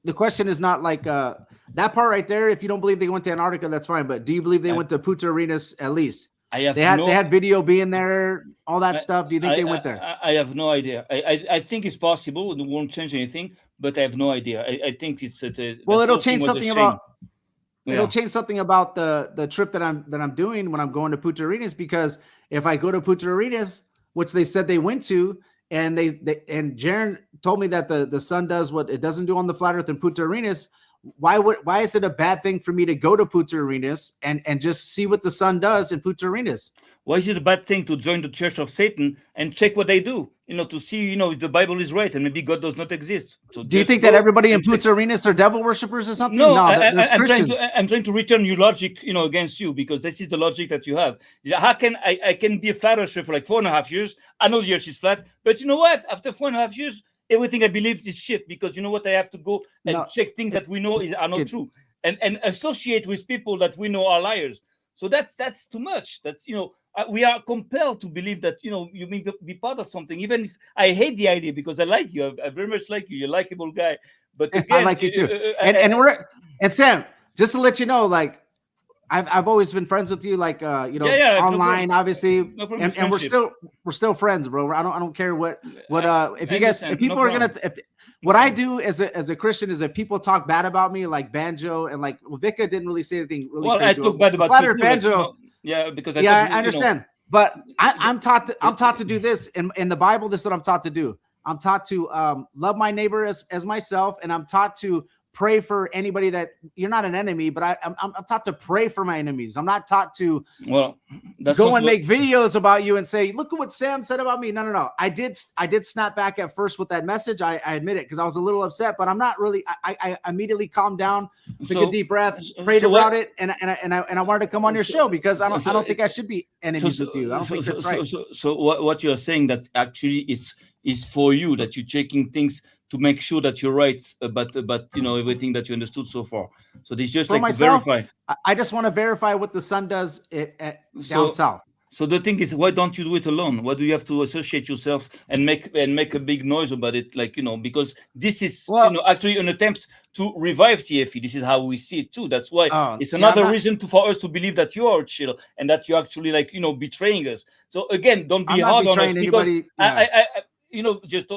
the question is not like that part right there. If you don't believe they went to Antarctica, that's fine. But do you believe they went to Punta Arenas at least? I have They had video being there, all that stuff. Do you think they went there? I have no idea. I think it's possible. It won't change anything, but I have no idea. I think it's Well, that it'll whole thing change was a something shame. about Yeah. it'll change something about the trip that I'm doing when I'm going to Punta Arenas, because if I go to Punta Arenas, which they said they went to, and and Jeran told me that the sun does what it doesn't do on the flat earth in Punta Arenas, why is it a bad thing for me to go to Punta Arenas and just see what the sun does in Punta Arenas? Why is it a bad thing to join the Church of Satan and check what they do? To see, if the Bible is right and maybe God does not exist. So Do you just think that go everybody in and check. Punta Arenas are devil worshippers or something? No, there's I'm Christians. trying to return your logic, against you, because this is the logic that you have. How can I can be a flat earther for like 4.5 years? I know the earth is flat, but you know what? After 4.5 years, everything I believe is shit, because you know what? I have to go and check things that we know are not true, and associate with people that we know are liars. So that's too much. That's we are compelled to believe that you may be part of something, even if I hate the idea, because I like you. I very much like you. You're a likable guy. But again, I like you too. And Sam, just to let you know, like I've always been friends with you, like online, obviously, No problem, and we're still friends, bro. I don't care what if people are gonna what I do as a Christian is if people talk bad about me, like Banjo and like Vika didn't really say anything really crazy. I talk bad about Flatter you, Banjo. because I understand, but I'm taught to do this in the Bible. This is what I'm taught to do. I'm taught to love my neighbor as myself, and I'm taught to pray for anybody that you're not an enemy, but I'm taught to pray for my enemies. I'm not taught to go and make videos about you and say, look at what Sam said about me. No. I did snap back at first with that message. I admit it, because I was a little upset, but I'm not really. I immediately calmed down, took a deep breath, prayed about it, and I wanted to come on your show because I don't think I should be enemies with you. I don't think that's right. So what you're saying that actually is for you, that you're checking things to make sure that you're right about everything that you understood so far. So this just for like myself, to verify. I just want to verify what the sun does down south. So the thing is, why don't you do it alone? Why do you have to associate yourself and make a big noise about it? Because this is actually an attempt to revive TFE. This is how we see it too. That's why it's another reason for us to believe that you are chill and that you're actually betraying us. So again, don't be hard on us, because just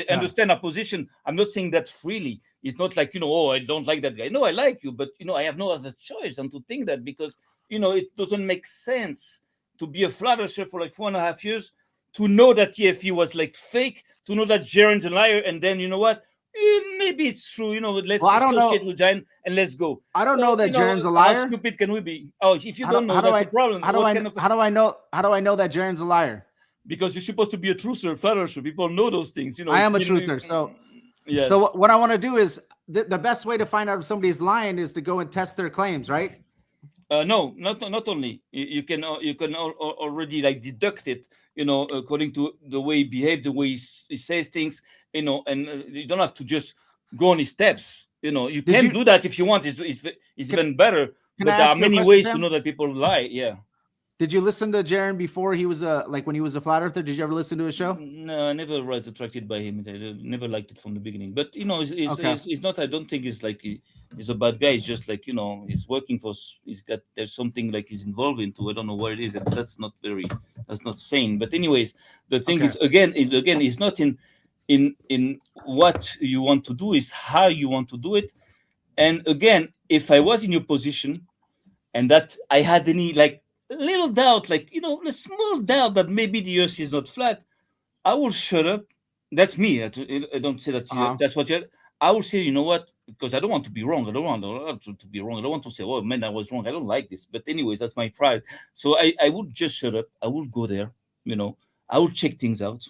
understand our position. I'm not saying that freely. It's not like, I don't like that guy. No, I like you, but I have no other choice than to think that, because it doesn't make sense to be a flat earther for like 4.5 years, to know that TFE was like fake, to know that Jeran's a liar, and then you know what? Maybe it's true. Let's associate with Jeran and let's go. I don't know that Jeran's a liar. How stupid can we be? Oh, if you don't know, that's the problem. How do I know that Jeran's a liar? Because you're supposed to be a truther, flat earther. People know those things. I am a truther. So, yes. So what I want to do is the best way to find out if somebody's lying is to go and test their claims, right? No, not only. You can already deduct it, according to the way he behaves, the way he says things, and you don't have to just go on his steps. You can do that if you want. It's even better. But there are many ways to know that people lie. Yeah. Did you listen to Jeran before he was when he was a flat earther? Did you ever listen to his show? No, I never was attracted by him. I never liked it from the beginning. But it's not. I don't think it's like he's a bad guy. It's just like he's working for. There's something like he's involved into. I don't know what it is, and that's not sane. But anyways, the thing is again, it's not in what you want to do. Is how you want to do it. And again, if I was in your position, and that I had any little doubt, a small doubt that maybe the earth is not flat, I will shut up. That's me. I don't say that that's what you. I will say, you know what? Because I don't want to be wrong. I don't want to be wrong. I don't want to say, oh man, I was wrong. I don't like this. But anyways, that's my pride. So I would just shut up. I would go there. I would check things out,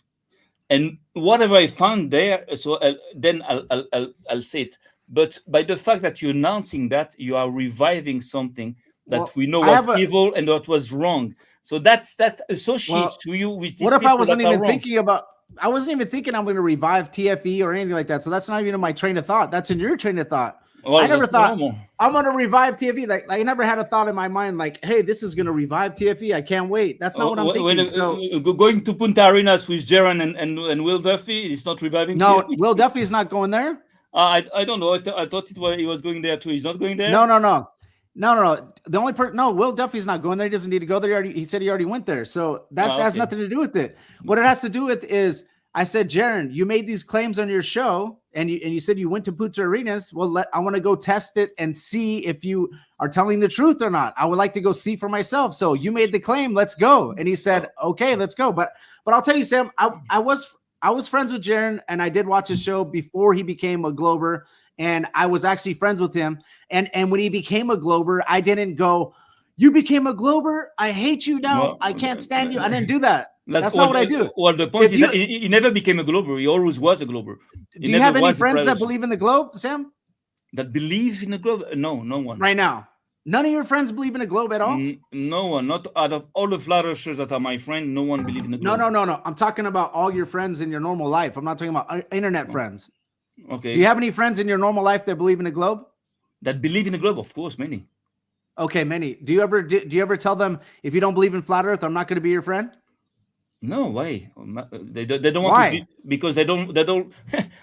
and whatever I found there, so then I'll say it. But by the fact that you're announcing that, you are reviving something that we know was evil and that was wrong. So that's associates to you with. What if I wasn't even thinking about? I wasn't even thinking I'm going to revive TFE or anything like that. So that's not even in my train of thought. That's in your train of thought. Well, I never that's thought normal. I'm gonna revive TFE. Like I never had a thought in my mind like, hey, this is gonna revive TFE. I can't wait. That's not what I'm thinking. So Going to Punta Arenas with Jeran and Will Duffy, it's not reviving no, TFE. Will Duffy is not going there. I don't know. I thought he was going there too. He's not going there. No. The only person, no, Will Duffy's not going there. He doesn't need to go there. He said he already went there. So that has nothing to do with it. What it has to do with is I said, Jeran, you made these claims on your show and you said you went to Punta Arenas. Well, I want to go test it and see if you are telling the truth or not. I would like to go see for myself. So you made the claim. Let's go. And he said, okay, let's go. But I'll tell you, Sam, I was friends with Jeran and I did watch his show before he became a Glober. And I was actually friends with him. And when he became a Glober, I didn't go, you became a Glober? I hate you now. Well, I can't stand you. I didn't do that. That's not what I do. Well, the point is that he never became a Glober. He always was a Glober. Do you have any friends that believe in the globe, Sam? That believe in the globe? No one. Right now. None of your friends believe in the globe at all? No one. Not out of all the flat earthers that are my friend, no one believes in the globe. No. I'm talking about all your friends in your normal life. I'm not talking about internet friends. Okay. Do you have any friends in your normal life that believe in the globe? That believe in the globe, of course, many. Okay, many. Do you ever tell them, if you don't believe in flat earth, I'm not going to be your friend? No, why? They don't want Why? to, because they don't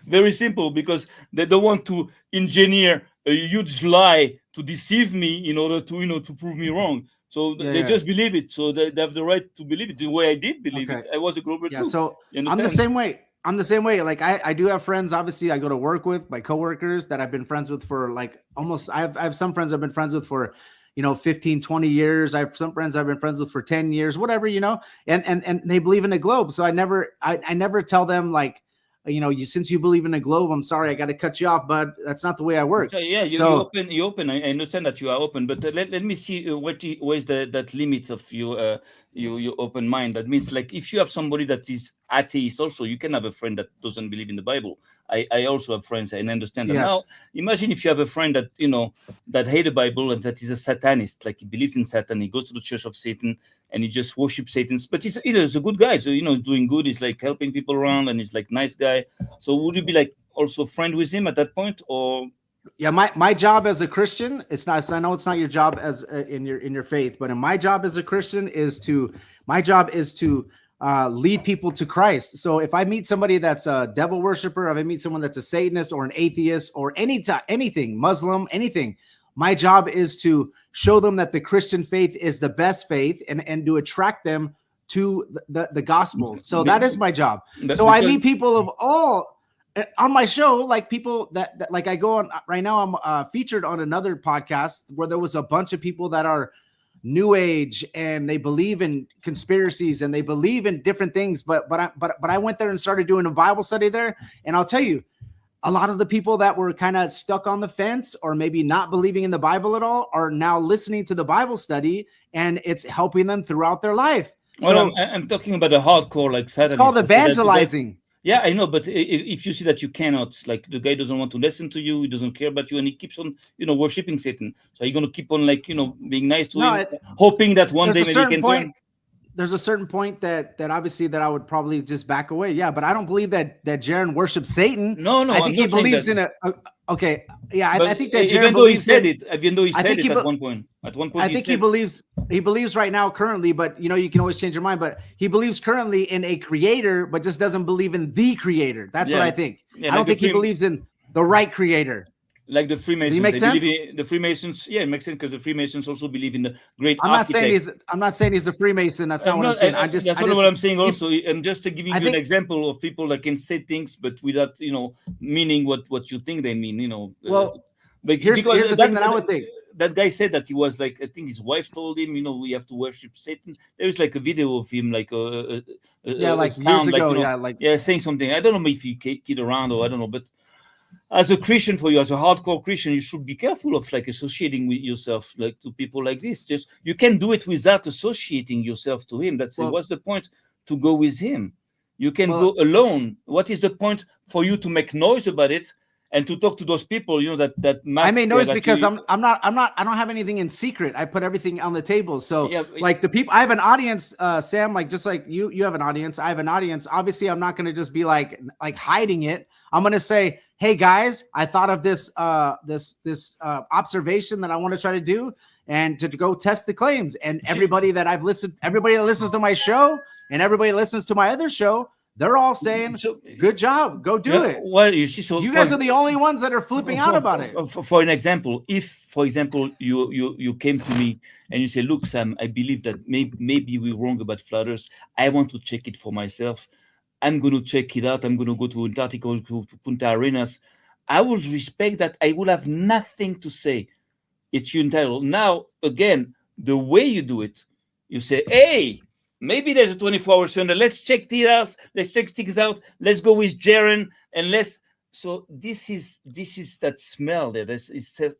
very simple, because they don't want to engineer a huge lie to deceive me in order to to prove me wrong. So they just believe it. So they have the right to believe it the way I did believe it. I was a Glober too. So I'm the same way. Like I do have friends, obviously I go to work with, my coworkers that I've been friends with for like almost, I have some friends I've been friends with for 15, 20 years. I have some friends I've been friends with for 10 years, whatever, and they believe in the globe. So I never tell them like, since you believe in the globe, I'm sorry, I got to cut you off, bud. That's not the way I work. So, yeah, you're open. I understand that you are open, but let me see where's that limit of your open mind. That means, like, if you have somebody that is atheist, also you can have a friend that doesn't believe in the Bible. I also have friends and understand that. Yes. Now, imagine if you have a friend that that hate the Bible and that is a Satanist, like he believes in Satan, he goes to the Church of Satan and he just worships Satan. But he's a good guy, so doing good. He's like helping people around and he's like nice guy. So would you be like also friend with him at that point, or? Yeah, my job as a Christian, it's not. I know it's not your job as in your faith, but my job as a Christian is to lead people to Christ. So if I meet somebody that's a devil worshiper, if I meet someone that's a Satanist or an atheist or anything, Muslim, anything, my job is to show them that the Christian faith is the best faith and to attract them to the gospel. So that is my job. So I meet people of all on my show, like people that like I go on right now. I'm featured on another podcast where there was a bunch of people that are New Age and they believe in conspiracies and they believe in different things. But I went there and started doing a Bible study there, and I'll tell you, a lot of the people that were kind of stuck on the fence or maybe not believing in the Bible at all are now listening to the Bible study, and it's helping them throughout their life. Well, I'm talking about a hardcore like Satanist. It's called evangelizing. Yeah, I know, but if you see that you cannot, like the guy doesn't want to listen to you, he doesn't care about you, and he keeps on, worshiping Satan. So you're going to keep on, like, being nice to him, hoping that one day maybe he can turn. There's a certain point that obviously that I would probably just back away. Yeah, but I don't believe that Jeran worships Satan. No, I think he believes in okay. Yeah, I think that Jeran even though he said it, even though he said it at one point. At one point, I think he believes right now currently, but you can always change your mind. But he believes currently in a creator, but just doesn't believe in the creator. That's what I think. Yeah, I don't think he believes in the right creator. Like the Freemasons, make sense? The Freemasons, yeah, it makes sense because the Freemasons also believe in the great. I'm not saying he's a Freemason. That's not what I'm saying. That's not what I'm saying. Also, I'm just giving you an example of people that can say things, but without meaning what you think they mean. Well, but here's the thing that I would think. That guy said that he was like, I think his wife told him, we have to worship Satan. There is like a video of him, like like years ago, saying something. I don't know if he kid around or I don't know, but. As a Christian, for you, as a hardcore Christian, you should be careful of like associating with yourself like to people like this. Just you can do it without associating yourself to him. What's the point to go with him? You can go alone. What is the point for you to make noise about it and to talk to those people? That I made noise because I don't have anything in secret. I put everything on the table. So like the people, I have an audience, Sam. Like just like you have an audience. I have an audience. Obviously, I'm not going to just be like hiding it. I'm going to say, hey guys, I thought of this observation that I want to try to do, and to go test the claims. And everybody that listens to my show, and everybody listens to my other show, they're all saying, good job, go do it. Well, you see, so you guys are the only ones that are flipping out about it. For an example, if, for example, you came to me and you say, look, Sam, I believe that maybe we're wrong about flat Earth. I want to check it for myself. I'm going to check it out. I'm going to go to Antarctica, to Punta Arenas. I will respect that. I will have nothing to say. It's your entitled. Now, again, the way you do it, you say, hey, maybe there's a 24-hour sun. Let's check things out. Let's check things out. Let's go with Jeran and let's. So this is that smell there. It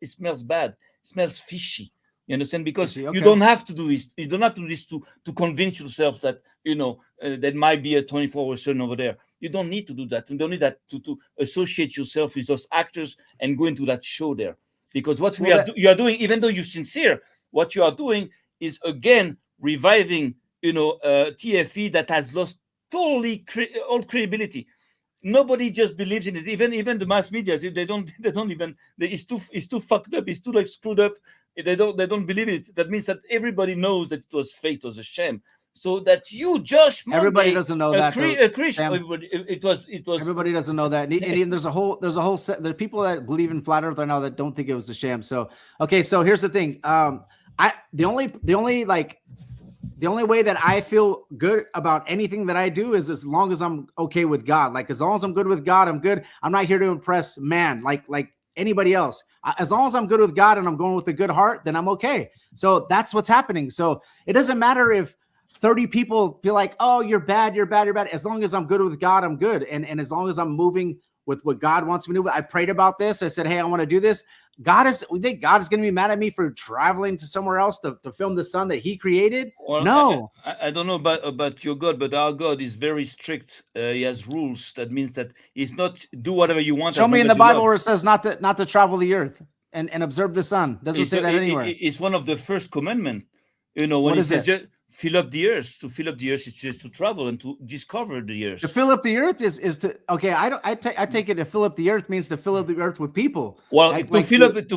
smells bad. It smells fishy. You understand? Because okay. You don't have to do this. You don't have to do this to convince yourself that there might be a 24-hour sun over there. You don't need to do that. You don't need that to associate yourself with those actors and go into that show there. Because what you are doing, even though you're sincere, what you are doing is again reviving, TFE that has lost totally all credibility. Nobody just believes in it. Even the mass media, they don't even. It's too fucked up. It's too screwed up. They don't believe it. That means that everybody knows that it was fake. It was a sham. So that you, Josh, Monday, everybody doesn't know that. It was. Everybody doesn't know that. And even there's a whole set. There are people that believe in flat Earth right now that don't think it was a sham. So okay. So here's the thing. The only way that I feel good about anything that I do is as long as I'm okay with God. Like, as long as I'm good with God, I'm good. I'm not here to impress man like anybody else. As long as I'm good with God and I'm going with a good heart, then I'm okay. So that's what's happening. So it doesn't matter if 30 people feel like, oh, you're bad. As long as I'm good with God, I'm good. And as long as I'm moving with what God wants me to do. I prayed about this. I said, hey, I want to do this. We think God is going to be mad at me for traveling to somewhere else to film the sun that he created? Well, no. I don't know about your God, but our God is very strict. He has rules. That means that he's not do whatever you want. Show me in the Bible where it says not to travel the earth and observe the sun. Doesn't say that anywhere. It's one of the first commandments. When what it is says it? Fill up the earth. To fill up the earth is just to travel and to discover the earth. To fill up the earth is to okay. I take it to fill up the earth means to fill up the earth with people. Well, to fill up with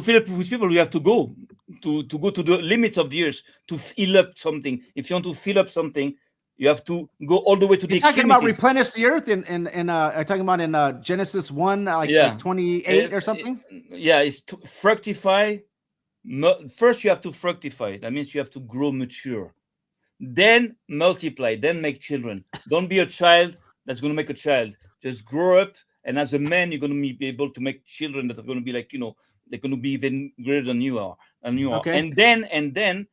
people, you have to go to the limits of the earth to fill up something. If you want to fill up something, you have to go all the way to the extremities. Talking about replenish the earth in talking about in Genesis 1 like 28 or something. It's to fructify. First, you have to fructify. That means you have to grow mature. Then multiply, then make children. Don't be a child that's going to make a child. Just grow up, and as a man, you're going to be able to make children that are going to be like, they're going to be even greater than you are. Okay. And then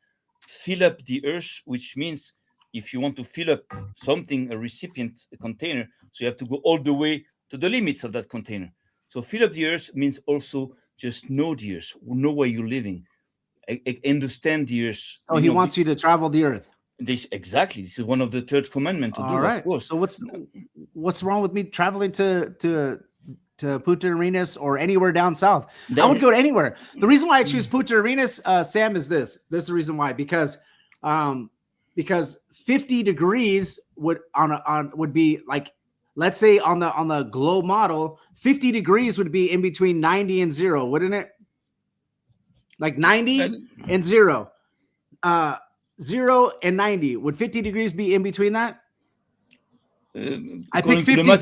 fill up the earth, which means if you want to fill up something, a recipient, a container, so you have to go all the way to the limits of that container. So fill up the earth means also just know the earth, know where you're living, understand the earth. Oh, he wants you to travel the earth. This is one of the third commandment to do. Right. Of course. So what's wrong with me traveling to Punta Arenas or anywhere down south? I would go to anywhere. The reason why I choose Punta Arenas, Sam, is this. There's the reason why, because 50 degrees would be like, let's say on the globe model, 50 degrees would be in between 90 and 0, wouldn't it? Like 90 and 0. 0 and 90. Would 50 degrees be in between that? I picked 53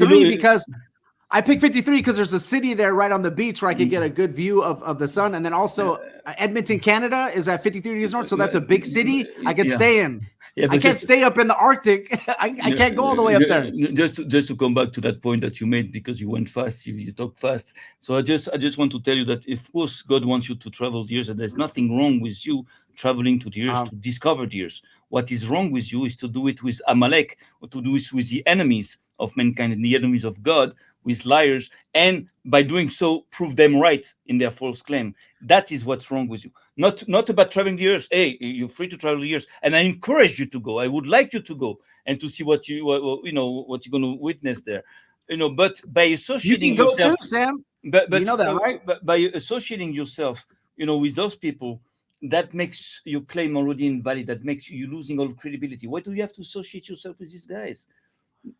because there's a city there right on the beach where I could get a good view of the sun. And then also Edmonton, Canada is at 53 degrees north. So that's a big city I could stay in. Yeah, I can't stay up in the Arctic. I can't go all the way up there. Just to come back to that point that you made, because you went fast, you talk fast. So I just want to tell you that, of course, God wants you to travel the earth, and there's nothing wrong with you traveling to the earth to discover the earth. What is wrong with you is to do it with Amalek, or to do it with the enemies of mankind and the enemies of God, with liars, and by doing so, prove them right in their false claim. That is what's wrong with you. Not about traveling the earth. Hey, you're free to travel the earth, and I encourage you to go. I would like you to go and to see what you're going to witness there. But by associating you can yourself, go too, Sam. But you know that, right? But by associating yourself, with those people, that makes your claim already invalid. That makes you losing all credibility. Why do you have to associate yourself with these guys?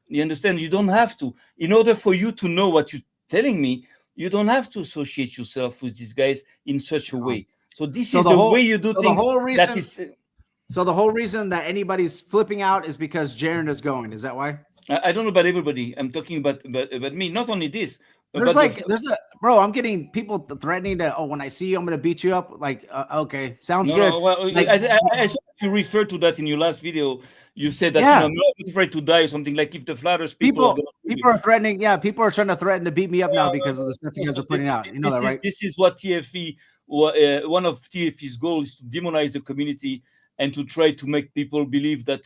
You understand? You don't have to. In order for you to know what you're telling me, you don't have to associate yourself with these guys in such a way. So this So is the the whole- way you do so the things. whole That reason- is. So the whole reason that anybody's flipping out is because Jeran is going. Is that why? I don't know about everybody. I'm talking about me. Not only this. There's but bro. I'm getting people threatening to. Oh, when I see you, I'm gonna beat you up. Like, okay, sounds No, good. no, well, Like- I saw you refer to that in your last video. You said that Yeah. I'm not afraid to die or something, like if the flat Earth people are people are threatening. Yeah, people are trying to threaten to beat me up now because of the stuff you guys are putting out. You know that, right? This is what TFE. One of TFE's goals is to demonize the community and to try to make people believe that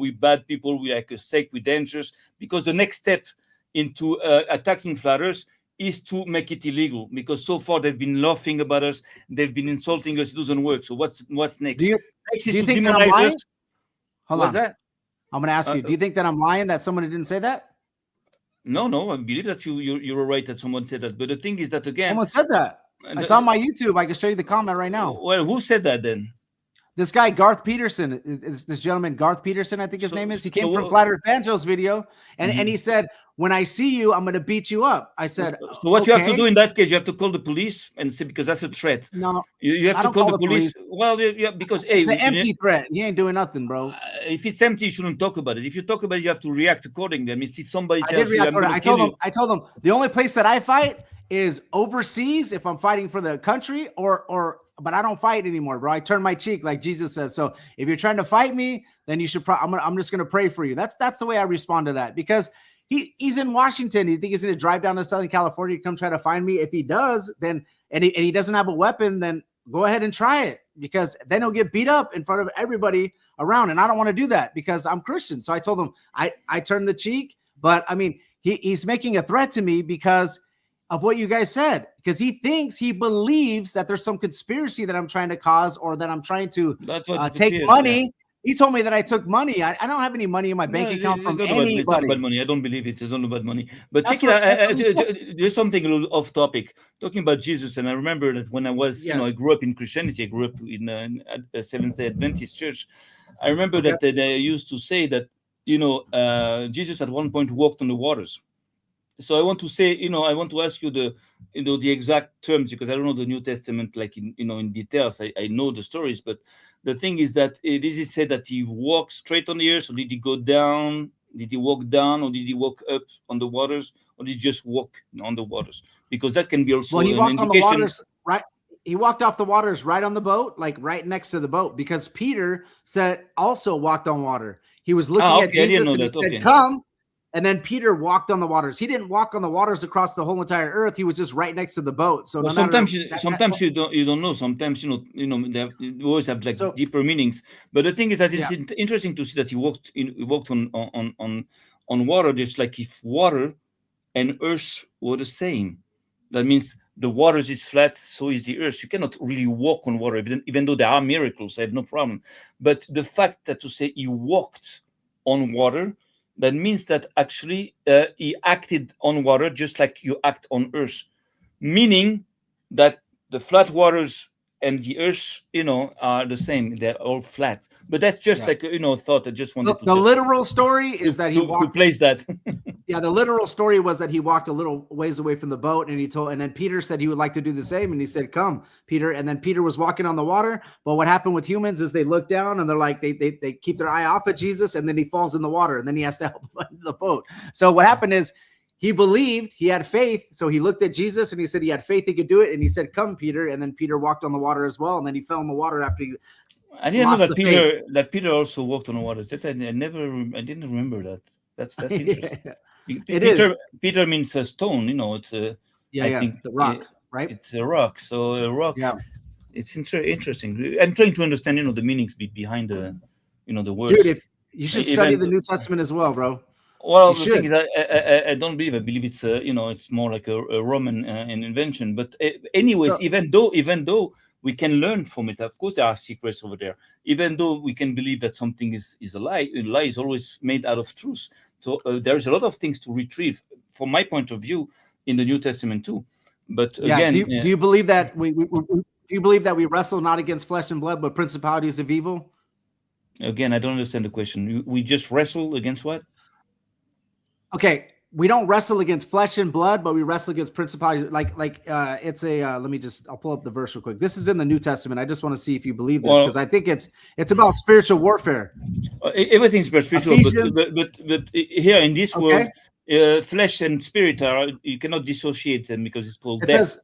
we bad people, we like a sect, we dangerous. Because the next step into attacking flat Earth is to make it illegal. Because so far they've been laughing about us, they've been insulting us. It doesn't work. So what's next? Do you Next is do you to think that I'm demonize lying? us. Hold What's on. that? I'm gonna ask you. Do you think that I'm lying that someone didn't say that? No. I believe that you were right that someone said that. But the thing is that again, Someone said that. It's on my YouTube. I can show you the comment right now. Well, who said that then? This guy, Garth Peterson, is this gentleman, Garth Peterson, I think his name is. He came from Flat Earth Banjo's video, and he said, when I see you, I'm going to beat you up. I said, so what you have to do in that case, you have to call the police and say, because that's a threat. No, you have I to don't call the police. Well, yeah, because hey, it's an empty threat. He ain't doing nothing, bro. If it's empty, you shouldn't talk about it. If you talk about it, you have to react accordingly. I mean, if somebody I tells did you, react. I told him the only place that I fight is overseas if I'm fighting for the country, but I don't fight anymore, bro. I turn my cheek, like Jesus says. So if you're trying to fight me, then you should. I'm just gonna pray for you. That's the way I respond to that, because he's in Washington. You think he's gonna drive down to Southern California to come try to find me? If he does, then and he doesn't have a weapon, then go ahead and try it, because then he'll get beat up in front of everybody around, and I don't want to do that because I'm Christian. So I told him I turned the cheek, but I mean he's making a threat to me because of what you guys said, because he believes that there's some conspiracy that I'm trying to cause, or that I'm trying to take money. Yeah. He told me that I took money. I don't have any money in my bank account from anybody. It's not about money. I don't believe it. It's not about money. But check it out. There's something a little off topic. Talking about Jesus, and I remember that when I was, I grew up in Christianity. I grew up in a Seventh-day Adventist church. I remember that they used to say that, Jesus at one point walked on the waters. So I want to say, I want to ask you the exact terms, because I don't know the New Testament like in details. I know the stories, but the thing is that this is said that he walked straight on the earth, or did he go down? Did he walk down, or did he walk up on the waters, or did he just walk on the waters? Because that can be also he walked an indication. On the waters, right? He walked off the waters right on the boat, like right next to the boat, because Peter also walked on water. He was looking at Jesus and he said, "Come." And then Peter walked on the waters. He didn't walk on the waters across the whole entire earth. He was just right next to the boat. So sometimes you don't know. Sometimes they always have like deeper meanings. But the thing is that it's interesting to see that he walked on water, just like if water and earth were the same. That means the waters is flat, so is the earth. You cannot really walk on water, even though there are miracles. I have no problem. But the fact that to say he walked on water, that means that actually he acted on water just like you act on earth, meaning that the flat waters and the earth, are the same. They're all flat. But that's just like a thought. I just wanted to. The literal story is that he walked. Replace that. Yeah, the literal story was that he walked a little ways away from the boat, and then Peter said he would like to do the same, and he said, "Come, Peter." And then Peter was walking on the water. But what happened with humans is they look down and they're like they keep their eye off of Jesus, and then he falls in the water, and then he has to help him into the boat. So what happened is he believed, he had faith, so he looked at Jesus and he said he had faith he could do it, and he said, "Come, Peter." And then Peter walked on the water as well, and then he fell in the water after he. I didn't know that Peter also walked on the waters. I didn't remember that. That's interesting. Peter means a stone. It's a I think the rock, right? It's a rock. So a rock. Yeah, it's interesting. I'm trying to understand, the meanings behind the words. Dude, if you should study the New Testament as well, bro. Well, the thing is, I don't believe. I believe it's it's more like a Roman an invention. But anyways, even though we can learn from it. Of course, there are secrets over there. Even though we can believe that something is a lie is always made out of truth. So there's a lot of things to retrieve, from my point of view, in the New Testament too. But again, do you believe that do you believe that we wrestle not against flesh and blood, but principalities of evil? Again, I don't understand the question. We just wrestle against what? Okay, we don't wrestle against flesh and blood, but we wrestle against principalities. It's a I'll pull up the verse real quick. This is in the New Testament. I just want to see if you believe this, because I think it's about spiritual warfare. Everything's spiritual, Ephesians. but here in this world, Okay. flesh and spirit you cannot dissociate them, because it's called It death.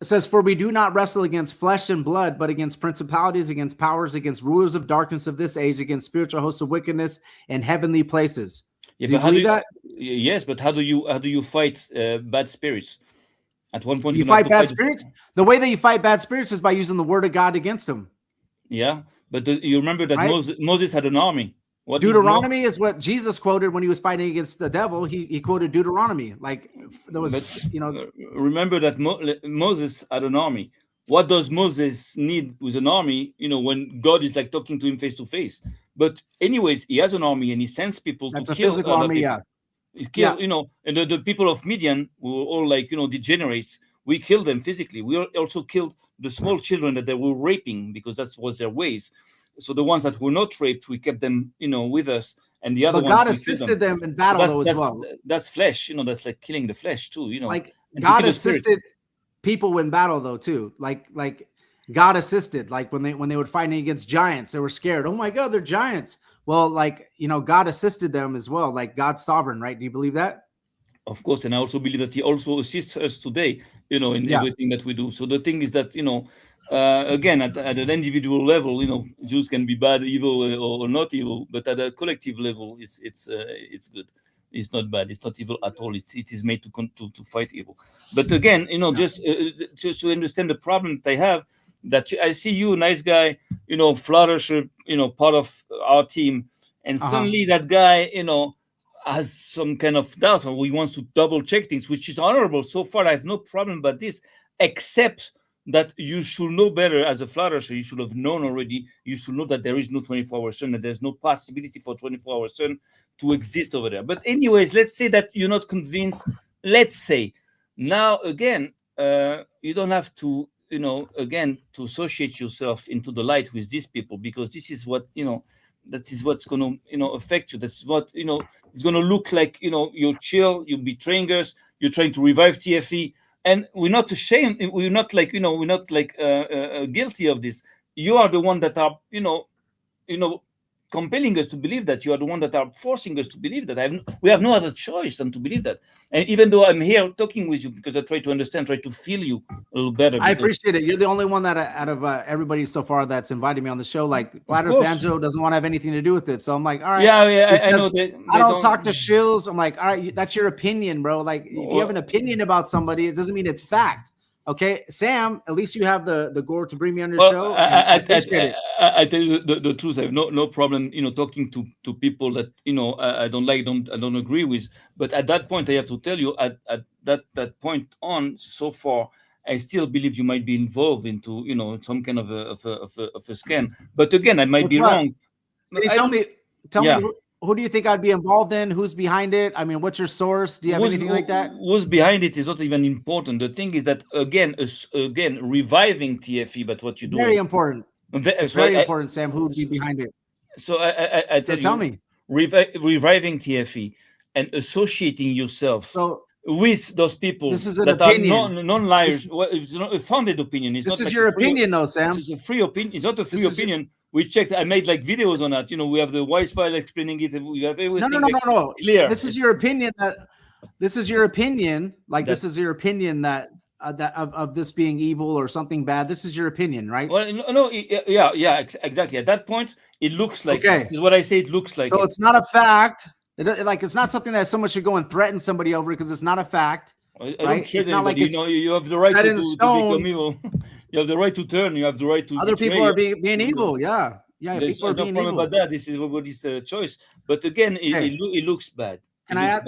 says, for we do not wrestle against flesh and blood, but against principalities, against powers, against rulers of darkness of this age, against spiritual hosts of wickedness in heavenly places. Yeah, Do you but how believe that? Yes, but how do you fight bad spirits? At one point, You you're gonna fight have bad to spirits? The way that you fight bad spirits is by using the word of God against them. Yeah, but you remember that Right? Moses had an army. What did Deuteronomy is what Jesus quoted when he was fighting against the devil. He quoted Deuteronomy. Like there was, remember that Moses had an army. What does Moses need with an army? When God is like talking to him face to face. But anyways, he has an army and he sends people that's to a kill physical other army. people. Yeah. Kill, and the people of Midian were all like, degenerates. We killed them physically. We also killed the small children that they were raping, because that was their ways. So the ones that were not raped, we kept them, with us, and the other But ones. God assisted them in battle though as well. That's flesh, that's like killing the flesh too, Like and God assisted people in battle though too. Like God assisted. Like when they were fighting against giants, they were scared. Oh my God, they're giants. Well, God assisted them as well. Like God's sovereign, right? Do you believe that? Of course, and I also believe that He also assists us today, in everything that we do. So the thing is that, again, at an individual level, Jews can be bad, evil, or not evil, but at a collective level, it's good. It's not bad. It's not evil at all. It is made to fight evil. But again, just to understand the problem that I have, that I see you, nice guy, flourisher, part of our team, and suddenly that guy, has some kind of doubt, or he wants to double check things, which is honorable. So far, I have no problem about this, except that you should know better as a flourisher. You should have known already. You should know that there is no 24-hour sun, that there's no possibility for 24-hour sun to exist over there. But anyways, let's say that you're not convinced. Let's say now again, you don't have to, again, to associate yourself into the light with these people, because this is what, that is what's going to, affect you. That's what, it's going to look like, you're chill, you're betraying us, you're trying to revive TFE. And we're not ashamed. We're not like, we're not like guilty of this. You are the one that are, compelling us to believe that. You are the one that are forcing us to believe that. We have no other choice than to believe that. And even though I'm here talking with you, because I try to understand, try to feel you a little better. I appreciate it. You're the only one that out of everybody so far that's invited me on the show. Like Flat Earth Banjo doesn't want to have anything to do with it. So I'm like, all right. Yeah, I know that. I don't talk to shills. I'm like, all right, that's your opinion, bro. Like if you have an opinion about somebody, it doesn't mean it's fact. Okay, Sam, at least you have the gore to bring me on your show. I tell you the truth. I have no problem, talking to people that I don't like, I don't agree with. But at that point, I have to tell you, at that point on, so far, I still believe you might be involved into some kind of a scam. But again, I might be wrong. Can you tell me who do you think I'd be involved in? Who's behind it? I mean, what's your source? Do you have anything like that? Who's behind it is not even important. The thing is that again, reviving TFE, but what you do very important. Very important, Sam. Who would be behind it? So I tell me, reviving TFE and associating yourself with those people. This is an that opinion. Are non-liars. It's not a founded opinion. This is your opinion, though, Sam. It's a free opinion. It's not a free opinion. We checked. I made like videos on that. We have the Wise file explaining it. We have everything. No. Clear. This is your opinion. This is your opinion. Like this is your opinion that of this being evil or something bad. This is your opinion, right? Well, no, yeah, exactly. At that point, it looks like. Okay. This is what I say. It looks like. So it's not a fact. It's not something that someone should go and threaten somebody over because it's not a fact. I don't it's not like you have the right to become evil. You have the right to turn. You have the right to. Other people are being evil. Yeah. There's no problem about that. This is everybody's choice. But again, it looks bad. Can I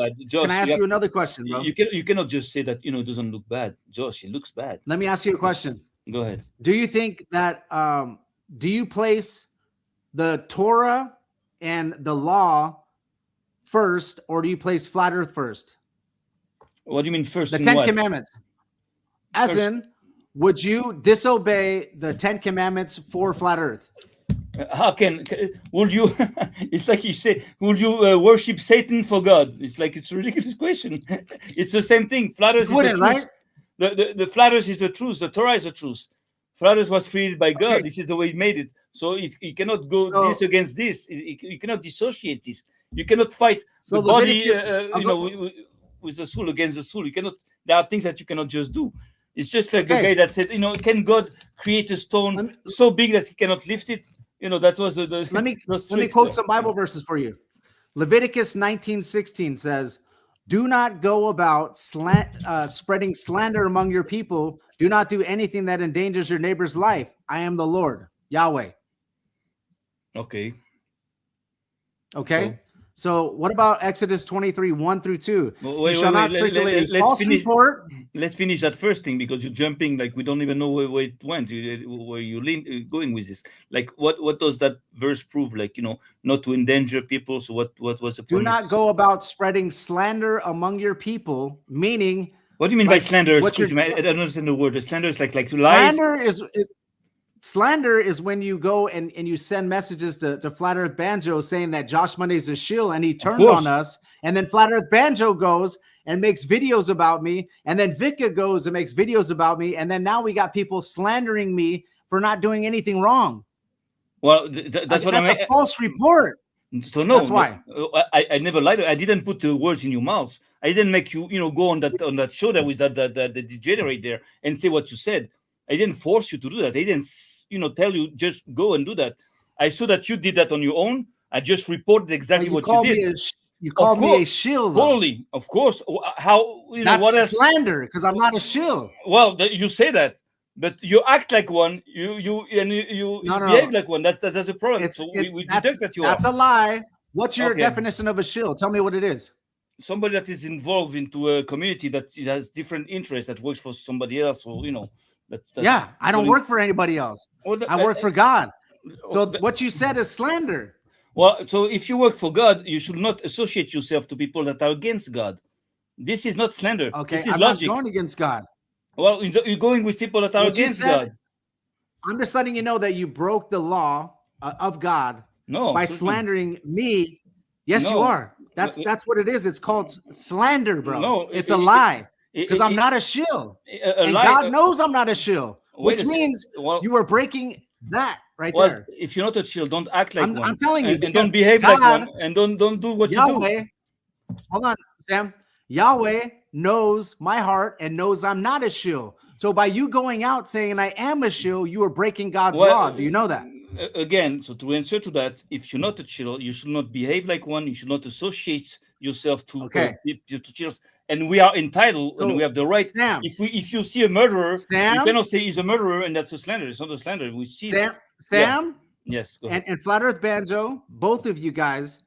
ask you another question, bro? You cannot just say that it doesn't look bad, Josh. It looks bad. Let me ask you a question. Go ahead. Do you think that do you place the Torah and the law first, or do you place flat Earth first? What do you mean first? The Ten Commandments. As in, would you disobey the 10 Commandments for flat Earth? How would you? It's like you say, would you worship Satan for God? It's like it's a ridiculous question. It's the same thing. Flat Earth is the Wouldn't, truth. right? The flat Earth is the truth. The Torah is the truth. Flat Earth was created by God. Okay. This is the way He made it. So you cannot go So- this against this. You cannot dissociate this. You cannot fight So the body, Leviticus- with the soul against the soul. You cannot. There are things that you cannot just do. It's just like the Okay. guy that said, can God create a stone so big that He cannot lift it? That was the Let me the quote some Bible verses for you. Leviticus 19:16 says, "Do not go about spreading slander among your people. Do not do anything that endangers your neighbor's life. I am the Lord, Yahweh." Okay. Okay. So what about Exodus 23:1-2? Wait, You shall not circulate a false report. Let's finish that first thing, because you're jumping like we don't even know where it went. Where you going with this? Like what does that verse prove? Like not to endanger people. So what was the Do promise? not go about spreading slander among your people, meaning What do you mean by like, slander? what Excuse you're- me, I don't understand the word. Slander is like lies. slander is when you go and you send messages to Flat Earth Banjo saying that Josh Monday's a shill and he turned course. on us, and then Flat Earth Banjo goes and makes videos about me, and then Vika goes and makes videos about me, and then now we got people slandering me for not doing anything wrong. Well, that's a false report. So no, That's why. I never lied. I didn't put the words in your mouth. I didn't make you go on that show that was that degenerate there and say what you said. I didn't force you to do that. I didn't tell you just go and do that. I saw that you did that on your own. I just reported exactly what you did. You called me a shill. Totally, of course. How That's what else? slander because I'm not a shill. Well, you say that, but you act like one. You behave like one. That's a problem. So we detect that you are. That's a lie. What's your Okay. definition of a shill? Tell me what it is. Somebody that is involved into a community that has different interests, that works for somebody else, or Yeah, I don't work for anybody else. I work for God. So what you said is slander. Well, so if you work for God, you should not associate yourself to people that are against God. This is not slander. Okay, This is I'm logic. not going against God. Well, you're going with people that are What you against said- God. I'm just letting you know that you broke the law of God No, by certainly. slandering me. Yes, you No. are. That's what it is. It's called slander, bro. No, it's a lie because I'm it- not a shill, a and lie- God knows I'm not a shill, Wait which a second. means Well- you are breaking that right Well, there. if you're not a chill, don't act like I'm one. telling you, and because don't behave God- like one, and don't do what you do. Yahweh, hold on, Sam. Yahweh knows my heart and knows I'm not a shill. So by you going out saying I am a shill, you are breaking God's Well, law. Do you know that? Again, so to answer to that, if you're not a chill, you should not behave like one. You should not associate yourself to Okay. To chills. And we are entitled, So, and we have the right. Sam. If you see a murderer, Sam. you cannot say he's a murderer, and that's a slander. It's not a slander. We see. Sam, Yes. Go ahead. and Flat Earth Banjo, both of you guys,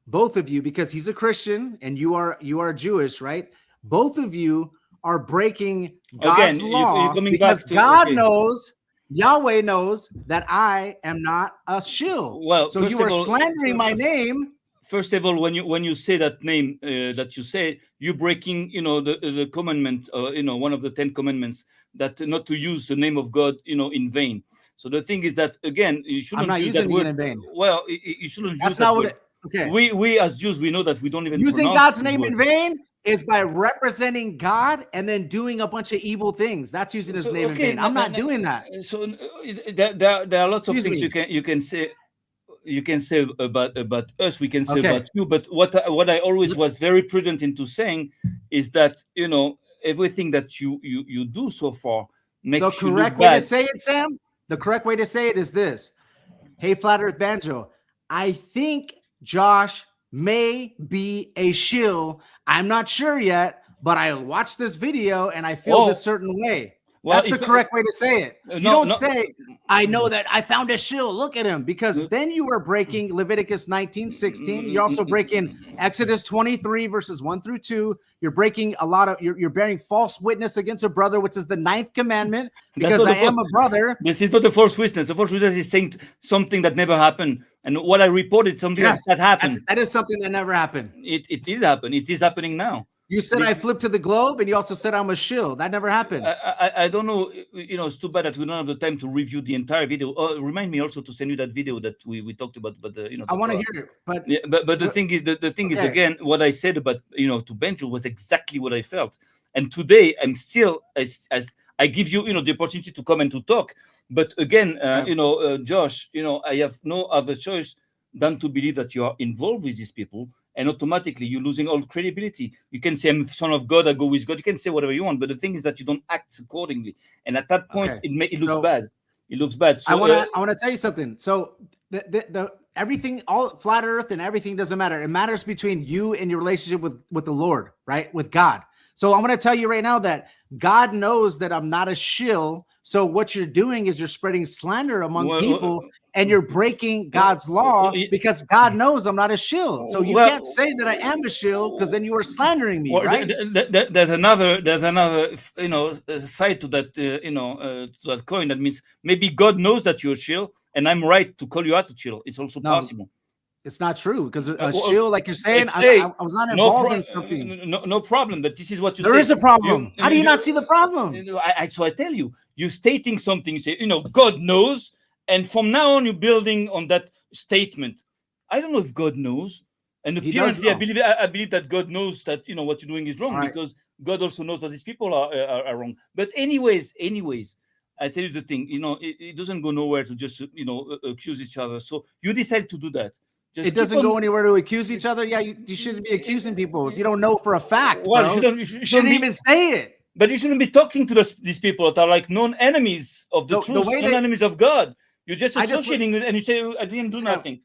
both of you, because he's a Christian and you are Jewish, right? Both of you are breaking God's you're law coming because back to- God okay. knows, Yahweh knows that I am not a shill. Well, so first you are of all- slandering my name. First of all, when you say that name that you say, you're breaking, the commandment, one of the 10 commandments, that not to use the name of God, in vain. So the thing is that, again, you shouldn't I'm not use using that it word in vain. Well, you shouldn't use That's that not what word. it. Okay. We as Jews, we know that we don't even Using pronounce God's this name word. in vain is by representing God and then doing a bunch of evil things. That's using his So, name okay, in vain. I'm no, not doing that. So there are lots of Excuse things me. you can say about us. We can say Okay. about you. But what I always was very prudent into saying is that everything that you do so far makes The you look correct way to bad. say it, Sam, the correct way to say it is this. Hey, Flat Earth Banjo, I think Josh may be a shill. I'm not sure yet, but I watched this video and I feel Whoa. this certain way. Well, That's the if- correct way to say it. You no, don't no. say, I know that I found a shill. Look at him. Because then you are breaking Leviticus 19:16. You're also breaking Exodus 23, verses 1-2. You're breaking a lot of, you're bearing false witness against a brother, which is the 9th commandment, because not I the am a brother. This is not a false witness. The false witness is saying something that never happened, and what I reported something Yes, that happened. that is something that never happened. It did happen. It is happening now. You said I flipped to the globe, and you also said I'm a shill. That never happened. I don't know. It's too bad that we don't have the time to review the entire video. Remind me also to send you that video that we talked about. But I want to hear it. But yeah, but the thing is, the thing is, again, what I said about to Benjo was exactly what I felt. And today I'm still as I give you the opportunity to come and to talk. But again, Josh, I have no other choice than to believe that you are involved with these people, and automatically you're losing all credibility. You can say I'm the son of God, I go with God. You can say whatever you want, but the thing is that you don't act accordingly. And at that point, it looks bad. It looks bad. So, I want to tell you something. So the everything, all flat Earth and everything doesn't matter. It matters between you and your relationship with the Lord, right? With God. So I'm going to tell you right now that God knows that I'm not a shill. So what you're doing is you're spreading slander among people, and you're breaking God's law because God knows I'm not a shill. So you can't say that I am a shill because then you are slandering me, right? There's another side to that to that coin. That means maybe God knows that you're a shill, and I'm right to call you out a shill. It's also possible. It's not true because a shill, like you're saying, I was not involved in something. No problem, but this is what you say. There is a problem. How do you not see the problem? So I tell you, you're stating something. You say, God knows, and from now on, you're building on that statement. I don't know if God knows, and apparently, I believe that God knows that what you're doing is wrong, because God also knows that these people are wrong. But anyways, I tell you the thing. It doesn't go nowhere to just accuse each other. So you decide to do that. It doesn't go anywhere to accuse each other. Yeah, you shouldn't be accusing people. You don't know for a fact. Well, you shouldn't even say it. But you shouldn't be talking to these people that are like known enemies of the truth, known enemies of God. You're just associating with, and you say, I didn't do nothing.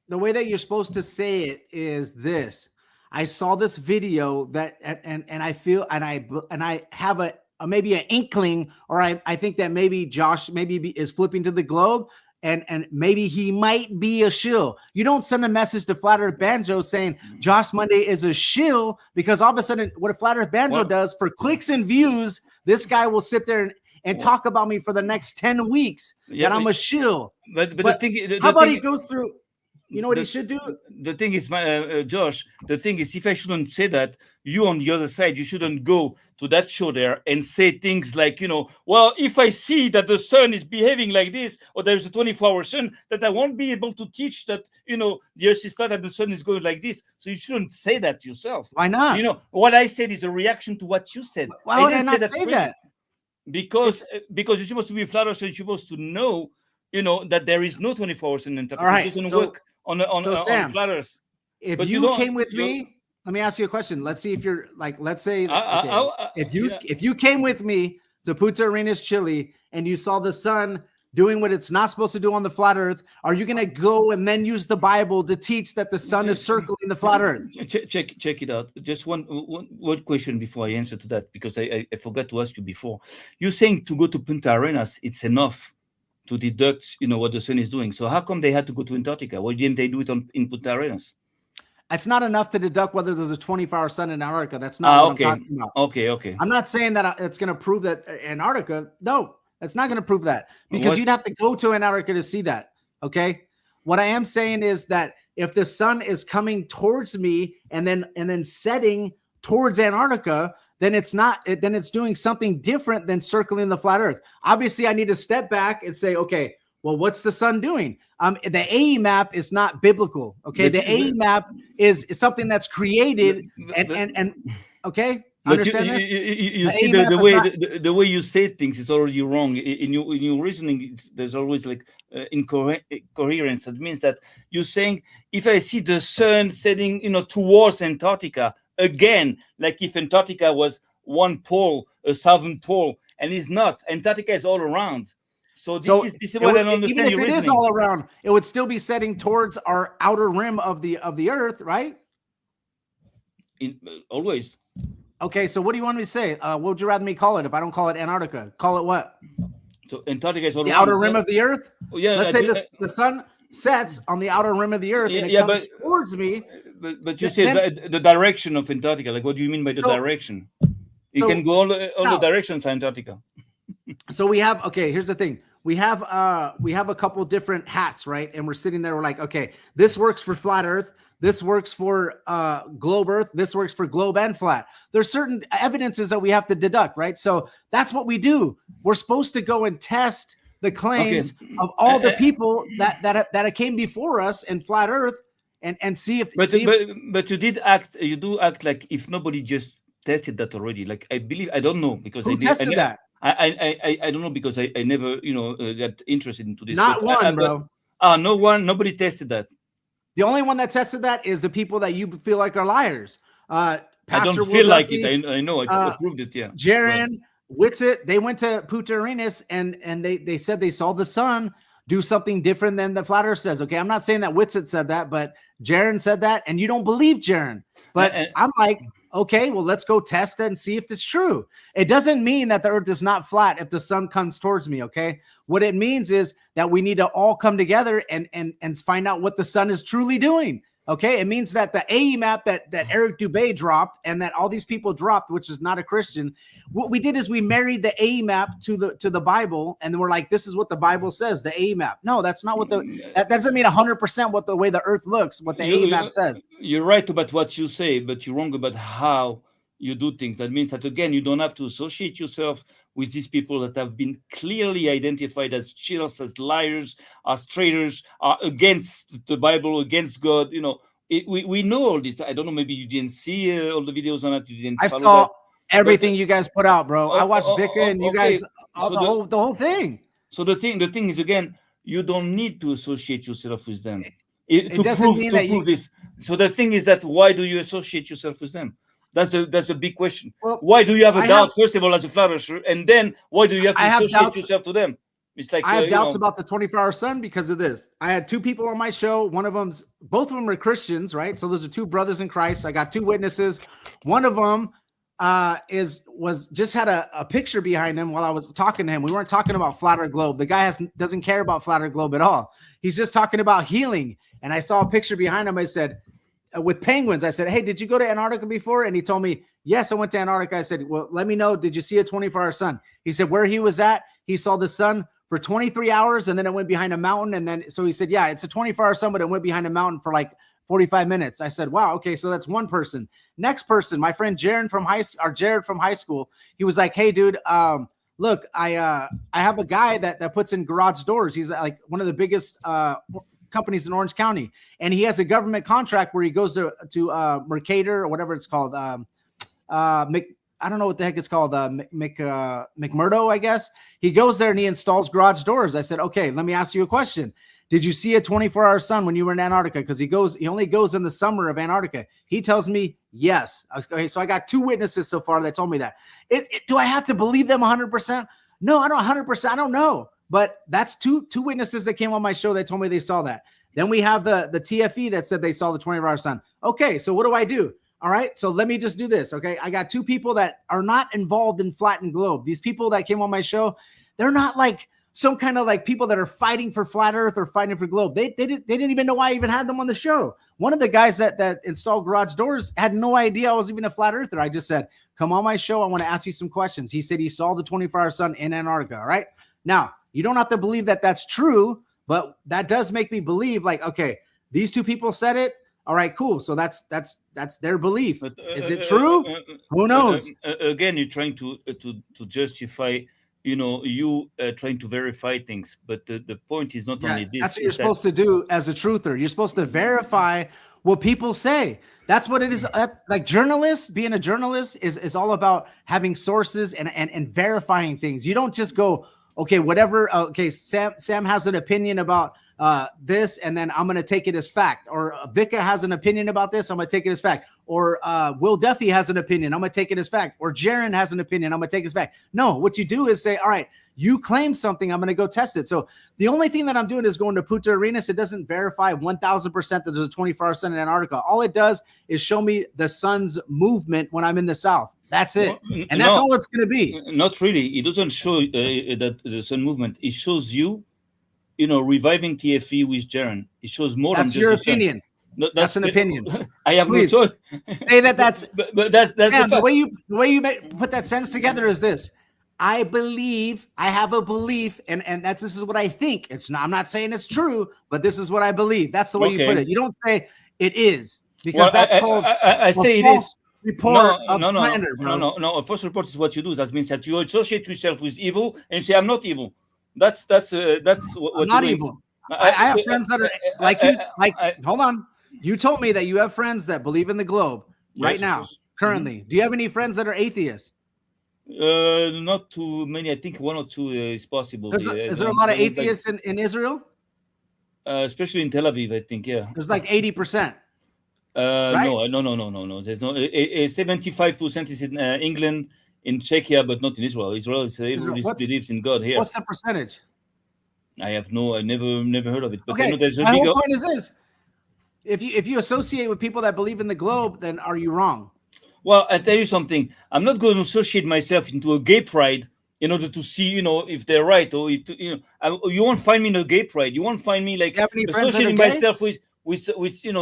The way that you're supposed to say it is this. I saw this video that, and I feel, and I have maybe an inkling, or I think that maybe Josh is flipping to the globe. And maybe he might be a shill. You don't send a message to Flat Earth Banjo saying Josh Monday is a shill, because all of a sudden what a Flat Earth Banjo does for clicks and views, this guy will sit there and talk about me for the next 10 weeks that I'm a shill. But the thing, how about he goes through? You know what he should do? The thing is, Josh, the thing is, if I shouldn't say that, you on the other side, you shouldn't go to that show there and say things like, well, if I see that the sun is behaving like this, or there's a 24-hour sun, that I won't be able to teach that, the earth is flat and the sun is going like this. So you shouldn't say that yourself. Why not? What I said is a reaction to what you said. Why would I not say that? Because you're supposed to be flat earth, so you're supposed to know, that there is no 24 hours in Antarctica. All right, it doesn't work on Sam, flat earth. If you came with me, let me ask you a question. Let's see if you're like, let's say, if you came with me to Punta Arenas, Chile, and you saw the sun doing what it's not supposed to do on the flat earth, are you going to go and then use the Bible to teach that the sun is circling the flat earth? Check it out. Just one question before I answer to that, because I forgot to ask you before. You're saying to go to Punta Arenas, it's enough to deduct, what the sun is doing. So how come they had to go to Antarctica? Why didn't they do it in Punta Arenas? It's not enough to deduct whether there's a 24-hour sun in Antarctica. That's not what I'm talking about. Okay. I'm not saying that it's going to prove that Antarctica. No, that's not going to prove that, because you'd have to go to Antarctica to see that. Okay. What I am saying is that if the sun is coming towards me and then setting towards Antarctica, then it's doing something different than circling the flat earth. Obviously, I need to step back and say, okay, well, what's the sun doing? The AE map is not biblical. Okay. The AE map is something that's created and okay. Understand this? You see the way you say things is already wrong. In your reasoning, there's always like incoherence. That means that you're saying, if I see the sun setting, towards Antarctica, again, like if Antarctica was one pole, a southern pole, and it's not. Antarctica is all around. So this is what I don't understand. Even if it is all around, it would still be setting towards our outer rim of the earth, right? Always. Okay, so what do you want me to say? What would you rather me call it if I don't call it Antarctica? Call it what? So Antarctica is all the around. outer rim of the earth? Oh, yeah. Let's say the sun sets on the outer rim of the earth and it comes towards me. But you said the direction of Antarctica. Like, what do you mean by the direction? You can go all the directions to Antarctica. So we have, here's the thing. We have a couple different hats, right? And we're sitting there, we're like, okay, this works for flat earth. This works for globe Earth. This works for globe and flat. There's certain evidences that we have to deduct, right? So that's what we do. We're supposed to go and test the claims of all the people that came before us in flat Earth and see if. But you do act like if nobody just tested that already. Like I believe, I don't know because who tested that? I don't know because I never got interested into this. Not one, bro. No one. Nobody tested that. The only one that tested that is the people that you feel like are liars. Pastor I don't feel like it. I know. I proved it. Yeah. Jeran, Whitsitt, they went to Punta Arenas and they said they saw the sun do something different than the flat Earth says. Okay, I'm not saying that Whitsitt said that, but Jeran said that, and you don't believe Jeran. But I'm like, okay, well, let's go test it and see if it's true. It doesn't mean that the Earth is not flat if the sun comes towards me, okay? What it means is that we need to all come together and find out what the sun is truly doing. Okay, it means that the AE map that Eric Dubé dropped and that all these people dropped, which is not a Christian, what we did is we married the AE map to the Bible, and we're like, this is what the Bible says, the AE map. No, that's not what that doesn't mean 100% what the way the Earth looks, what the AE map says. You're right about what you say, but you're wrong about how you do things. That means that, again, you don't have to associate yourself with these people that have been clearly identified as chills, as liars, as traitors, against the Bible, against God. We know all this. I don't know, maybe you didn't see all the videos on it. You didn't. I saw everything you guys put out, bro. I watched Vika and you guys, so the whole thing. So the thing is, again, you don't need to associate yourself with them. It doesn't mean that prove this. So the thing is that why do you associate yourself with them? That's the big question. Well, why do you have a doubt, first of all, as a flat earther, and then why do you have to associate yourself to them? It's like I have doubts about the 24-hour sun because of this. I had two people on my show. Both of them are Christians, right? So those are two brothers in Christ. I got two witnesses. One of them just had a picture behind him while I was talking to him. We weren't talking about flat earth globe. The guy doesn't care about flat earth globe at all. He's just talking about healing. And I saw a picture behind him. I said, with penguins, I said, hey, did you go to Antarctica before? And he told me, yes, I went to Antarctica. I said, well, let me know. Did you see a 24-hour sun? He said where he was at, he saw the sun for 23 hours and then it went behind a mountain. And then, so he said, yeah, it's a 24-hour sun, but it went behind a mountain for like 45 minutes. I said, wow, okay, so that's one person. Next person, my friend Jared from high school. He was like, hey, dude, look, I have a guy that puts in garage doors. He's like one of the biggest companies in Orange County, and he has a government contract where he goes to Mercator or whatever it's called. I don't know what the heck it's called. McMurdo, I guess. He goes there and he installs garage doors. I said, okay, let me ask you a question. Did you see a 24-hour sun when you were in Antarctica? Because he only goes in the summer of Antarctica. He tells me yes. Okay, so I got two witnesses so far that told me that. Do I have to believe them 100%? No, I don't 100%. I don't know. But that's two witnesses that came on my show that told me they saw that. Then we have the TFE that said they saw the 24-hour sun. Okay, so what do I do? All right, so let me just do this, okay? I got two people that are not involved in flattened globe. These people that came on my show, they're not like some kind of like people that are fighting for flat earth or fighting for globe. They didn't even know I even had them on the show. One of the guys that installed garage doors had no idea I was even a flat earther. I just said, come on my show. I want to ask you some questions. He said he saw the 24-hour sun in Antarctica, all right? Now, you don't have to believe that that's true, but that does make me believe like, okay, these two people said it. All right, cool. So that's their belief. But, is it true? Who knows? Again, you're trying to justify, you trying to verify things. But the point is not only this. That's what you're supposed to do as a truther. You're supposed to verify what people say. That's what it is. Like journalists, being a journalist is all about having sources and verifying things. You don't just go, okay, whatever. Okay, Sam has an opinion about this, and then I'm going to take it as fact. Or Vika has an opinion about this, I'm going to take it as fact. Or Will Duffy has an opinion, I'm going to take it as fact. Or Jeran has an opinion, I'm going to take it as fact. No, what you do is say, all right, you claim something, I'm going to go test it. So the only thing that I'm doing is going to Punta Arenas. It doesn't verify 1,000% that there's a 24-hour sun in Antarctica. All it does is show me the sun's movement when I'm in the south. That's it. And that's all it's going to be. Not really. It doesn't show that the sun movement. It shows you, reviving TFE with Jeran. It shows more than just your opinion. No, that's an opinion. I have no choice. Say that's but that's Sam, the way you put that sentence together is this. I have a belief, and this is what I think. It's not, I'm not saying it's true, but this is what I believe. That's the way you put it. You don't say It is, Well, because that's called I a say it false is. report of slander, bro. No. A false report is what you do. That means that you associate yourself with evil and you say, "I'm not evil." That's what I'm you're not doing. evil. I have friends that are like you. Like, hold on. You told me that you have friends that believe in the globe right Yes, of now, course. currently. Do you have any friends that are atheists? Not too many. I think one or two is possible. Is there a lot of atheists in Israel? Especially in Tel Aviv, I think. Yeah. There's like 80%. Right? No. There's no 75% is in England, in Czechia, but not in Israel. Israel is everybody believes in God here. What's the percentage? I never heard of it. But I Okay, know there's a my big. whole point is this: if you associate with people that believe in the globe, then are you wrong? Well, I tell you something. I'm not going to associate myself into a gay pride in order to see, if they're right or if you won't find me in a gay pride. You won't find me like You have any friends that are associating gay? myself with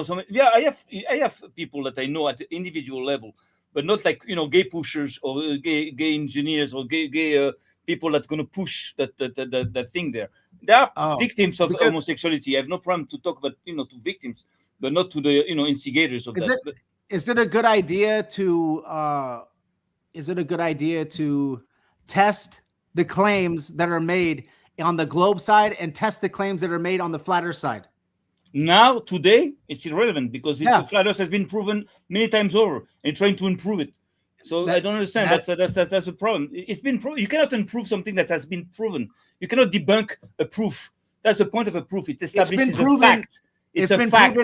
some. Yeah, I have people that I know at the individual level, but not like gay pushers or gay engineers or gay people that's going to push that thing there. They are victims of homosexuality. I have no problem to talk about to victims, but not to the instigators of that. Is it a good idea to test the claims that are made on the globe side and test the claims that are made on the flat earth side? Now, today, it's irrelevant because the flat earth has been proven many times over and trying to improve it. So I don't understand. That's a problem. It's been proven. You cannot improve something that has been proven. You cannot debunk a proof. That's the point of a proof. It establishes a fact. It's a fact.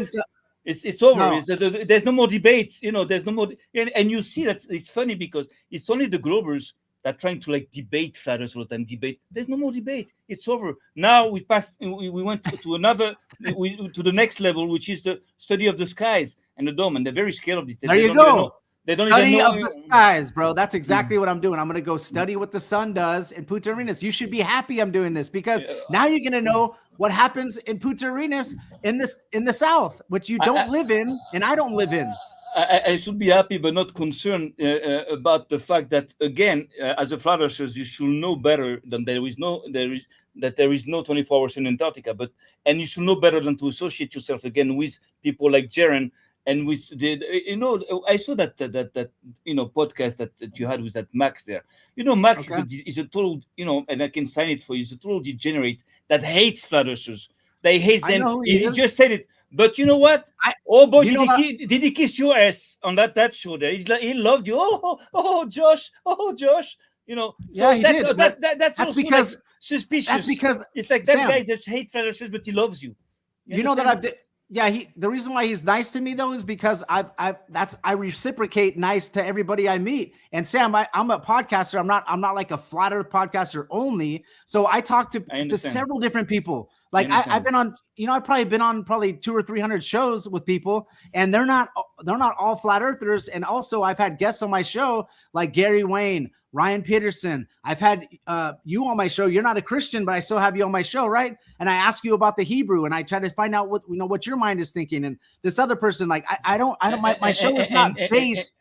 It's over. No. There's no more debate. There's no more. And you see that it's funny because it's only the Globers that are trying to debate flat earth all the time. Debate. There's no more debate. It's over. Now we passed. We went to another. To the next level, which is the study of the skies and the dome. And they're very scared of this. There you go. They don't study even know. of the skies, bro. That's exactly what I'm doing. I'm going to go study what the sun does in Punta Arenas. You should be happy I'm doing this because now you're going to know what happens in Punta Arenas in the south, which you don't live in and I don't live in. I should be happy, but not concerned about the fact that again, as a flat earthers, you should know better than there is no 24 hours in Antarctica. And you should know better than to associate yourself again with people like Jeran. And with I saw that podcast that you had with that Max there. Max is a total, and I can sign it for you. He's a total degenerate that hates flat earthers. They hate them. He just said it. But you know what? Did he kiss your ass on that show there? He loved you. Oh, Josh. He did. That's because suspicious. That's because it's like that Sam, guy just hates flat earthers, but he loves you. The reason why he's nice to me though is because I reciprocate nice to everybody I meet. And Sam, I'm a podcaster. I'm not like a flat earth podcaster only. So I talk to several different people. Like I've been on, I've probably been on 200 or 300 shows with people, and they're not all flat earthers. And also I've had guests on my show like Gary Wayne, Ryan Peterson. I've had you on my show. You're not a Christian, but I still have you on my show, right? And I ask you about the Hebrew, and I try to find out what your mind is thinking. And this other person, like I don't. My show is not based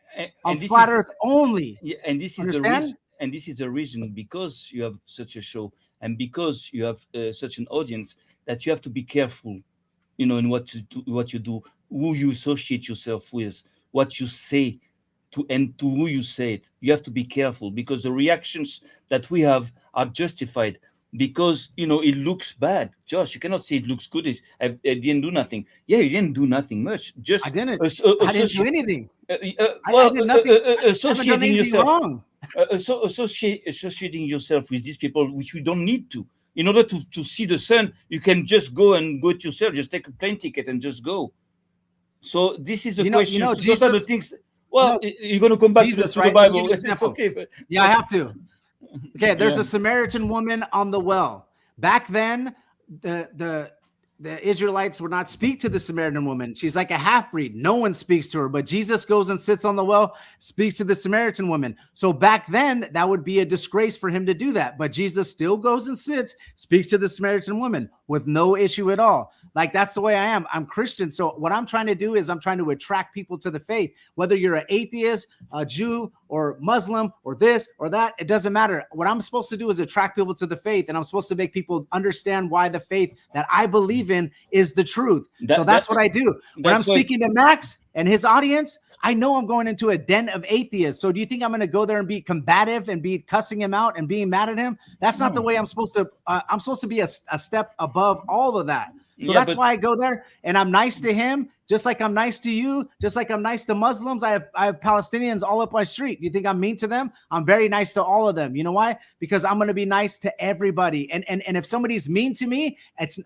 on flat Earth only. Yeah, and this is the reason. And this is the reason because you have such a show, and because you have such an audience, that you have to be careful, in what you do, who you associate yourself with, what you say. To who you say it, you have to be careful because the reactions that we have are justified because it looks bad. Josh, you cannot say it looks good. I didn't do nothing. Yeah, you didn't do nothing much. Just I didn't do anything. I did nothing. Associating yourself wrong. Associating yourself with these people, which you don't need to. In order to see the sun, you can just go it yourself. Just take a plane ticket and just go. So this is a question. Those are the things. Well, you're going to come back to the Bible. It's okay. But... Yeah, I have to. Okay, there's a Samaritan woman on the well. Back then, the Israelites would not speak to the Samaritan woman. She's like a half-breed. No one speaks to her, but Jesus goes and sits on the well, speaks to the Samaritan woman. So back then, that would be a disgrace for him to do that. But Jesus still goes and sits, speaks to the Samaritan woman with no issue at all. Like, that's the way I am. I'm Christian. So what I'm trying to do is I'm trying to attract people to the faith, whether you're an atheist, a Jew, or Muslim, or this or that. It doesn't matter. What I'm supposed to do is attract people to the faith, and I'm supposed to make people understand why the faith that I believe in is the truth. So that's what I do. When I'm speaking to Max and his audience, I know I'm going into a den of atheists. So do you think I'm going to go there and be combative and be cussing him out and being mad at him? That's not the way I'm supposed to. I'm supposed to be a step above all of that. So that's why I go there, and I'm nice to him, just like I'm nice to you, just like I'm nice to Muslims. I have Palestinians all up my street. You think I'm mean to them? I'm very nice to all of them. You know why? Because I'm going to be nice to everybody. And if somebody's mean to me,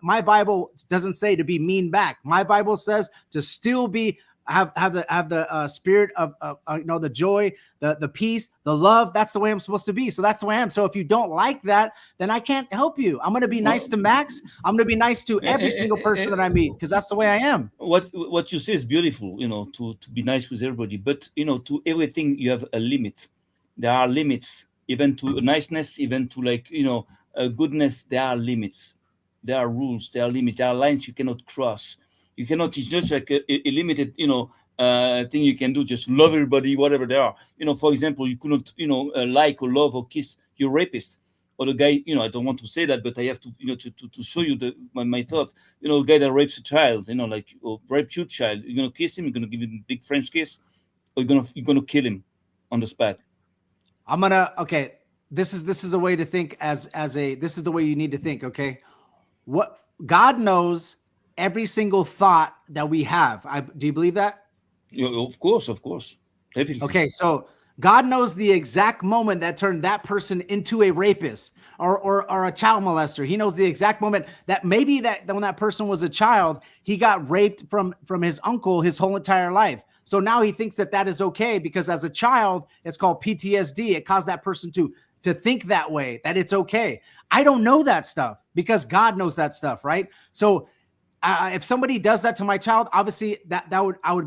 my Bible doesn't say to be mean back. My Bible says to still be have the spirit of the joy, the peace, the love. That's the way I'm supposed to be. So that's the way I am. So if you don't like that, then I can't help you. I'm going to be nice to Max. I'm going to be nice to every single person that I meet, because that's the way I am. What you say is beautiful, to be nice with everybody, but to everything you have a limit. There are limits, even to niceness, even to goodness. There are limits. There are rules. There are limits. There are lines you cannot cross. You cannot. It's just like a limited, thing you can do. Just love everybody, whatever they are. For example, you could not, like or love or kiss your rapist or the guy. I don't want to say that, but I have to, to show you my thoughts. A guy that rapes a child, rapes your child. You're gonna kiss him. You're gonna give him a big French kiss, or you're gonna kill him on the spot. Okay. This is the way to think. This is the way you need to think. Okay, what God knows every single thought that we have. Do you believe that? Of course, definitely. Okay, so God knows the exact moment that turned that person into a rapist or a child molester. He knows the exact moment that maybe when that person was a child, he got raped from his uncle his whole entire life. So now he thinks that is okay because as a child, it's called PTSD. It caused that person to think that way, that it's okay. I don't know that stuff because God knows that stuff, right? So if somebody does that to my child, obviously I'd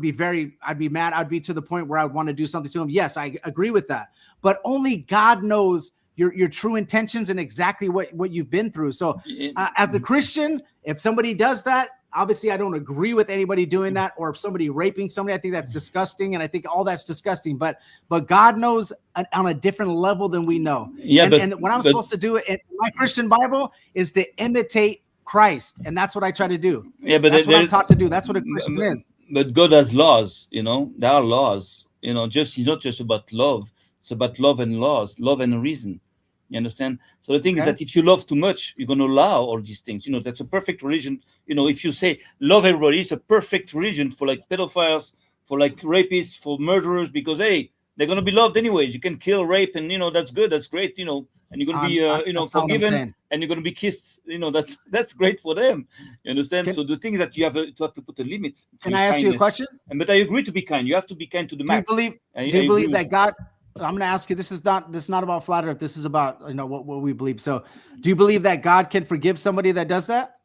be mad. I'd be to the point where I would want to do something to him. Yes, I agree with that. But only God knows your true intentions and exactly what you've been through. So as a Christian, if somebody does that, obviously I don't agree with anybody doing that, or if somebody raping somebody, I think that's disgusting. And I think all that's disgusting, but God knows on a different level than we know. Yeah. And what I'm supposed to do in my Christian Bible is to imitate Christ, and that's what I try to do. Yeah, but that's what I'm taught to do. That's what a Christian is. But God has laws, there are laws. It's not just about love. It's about love and laws, love and reason. You understand? So the thing is that if you love too much, you're going to allow all these things. That's a perfect religion. If you say love everybody, it's a perfect religion for pedophiles, for rapists, for murderers, because hey, they're going to be loved anyways. You can kill, rape, and that's good. That's great. And you're going to be forgiven, and you're going to be kissed. That's great for them. You understand? So the thing is that you have to put a limit. Can I ask you a question? But I agree to be kind. You have to be kind to the max. Do you believe that God? I'm going to ask you. This is not about flat earth. This is about what we believe. So, do you believe that God can forgive somebody that does that?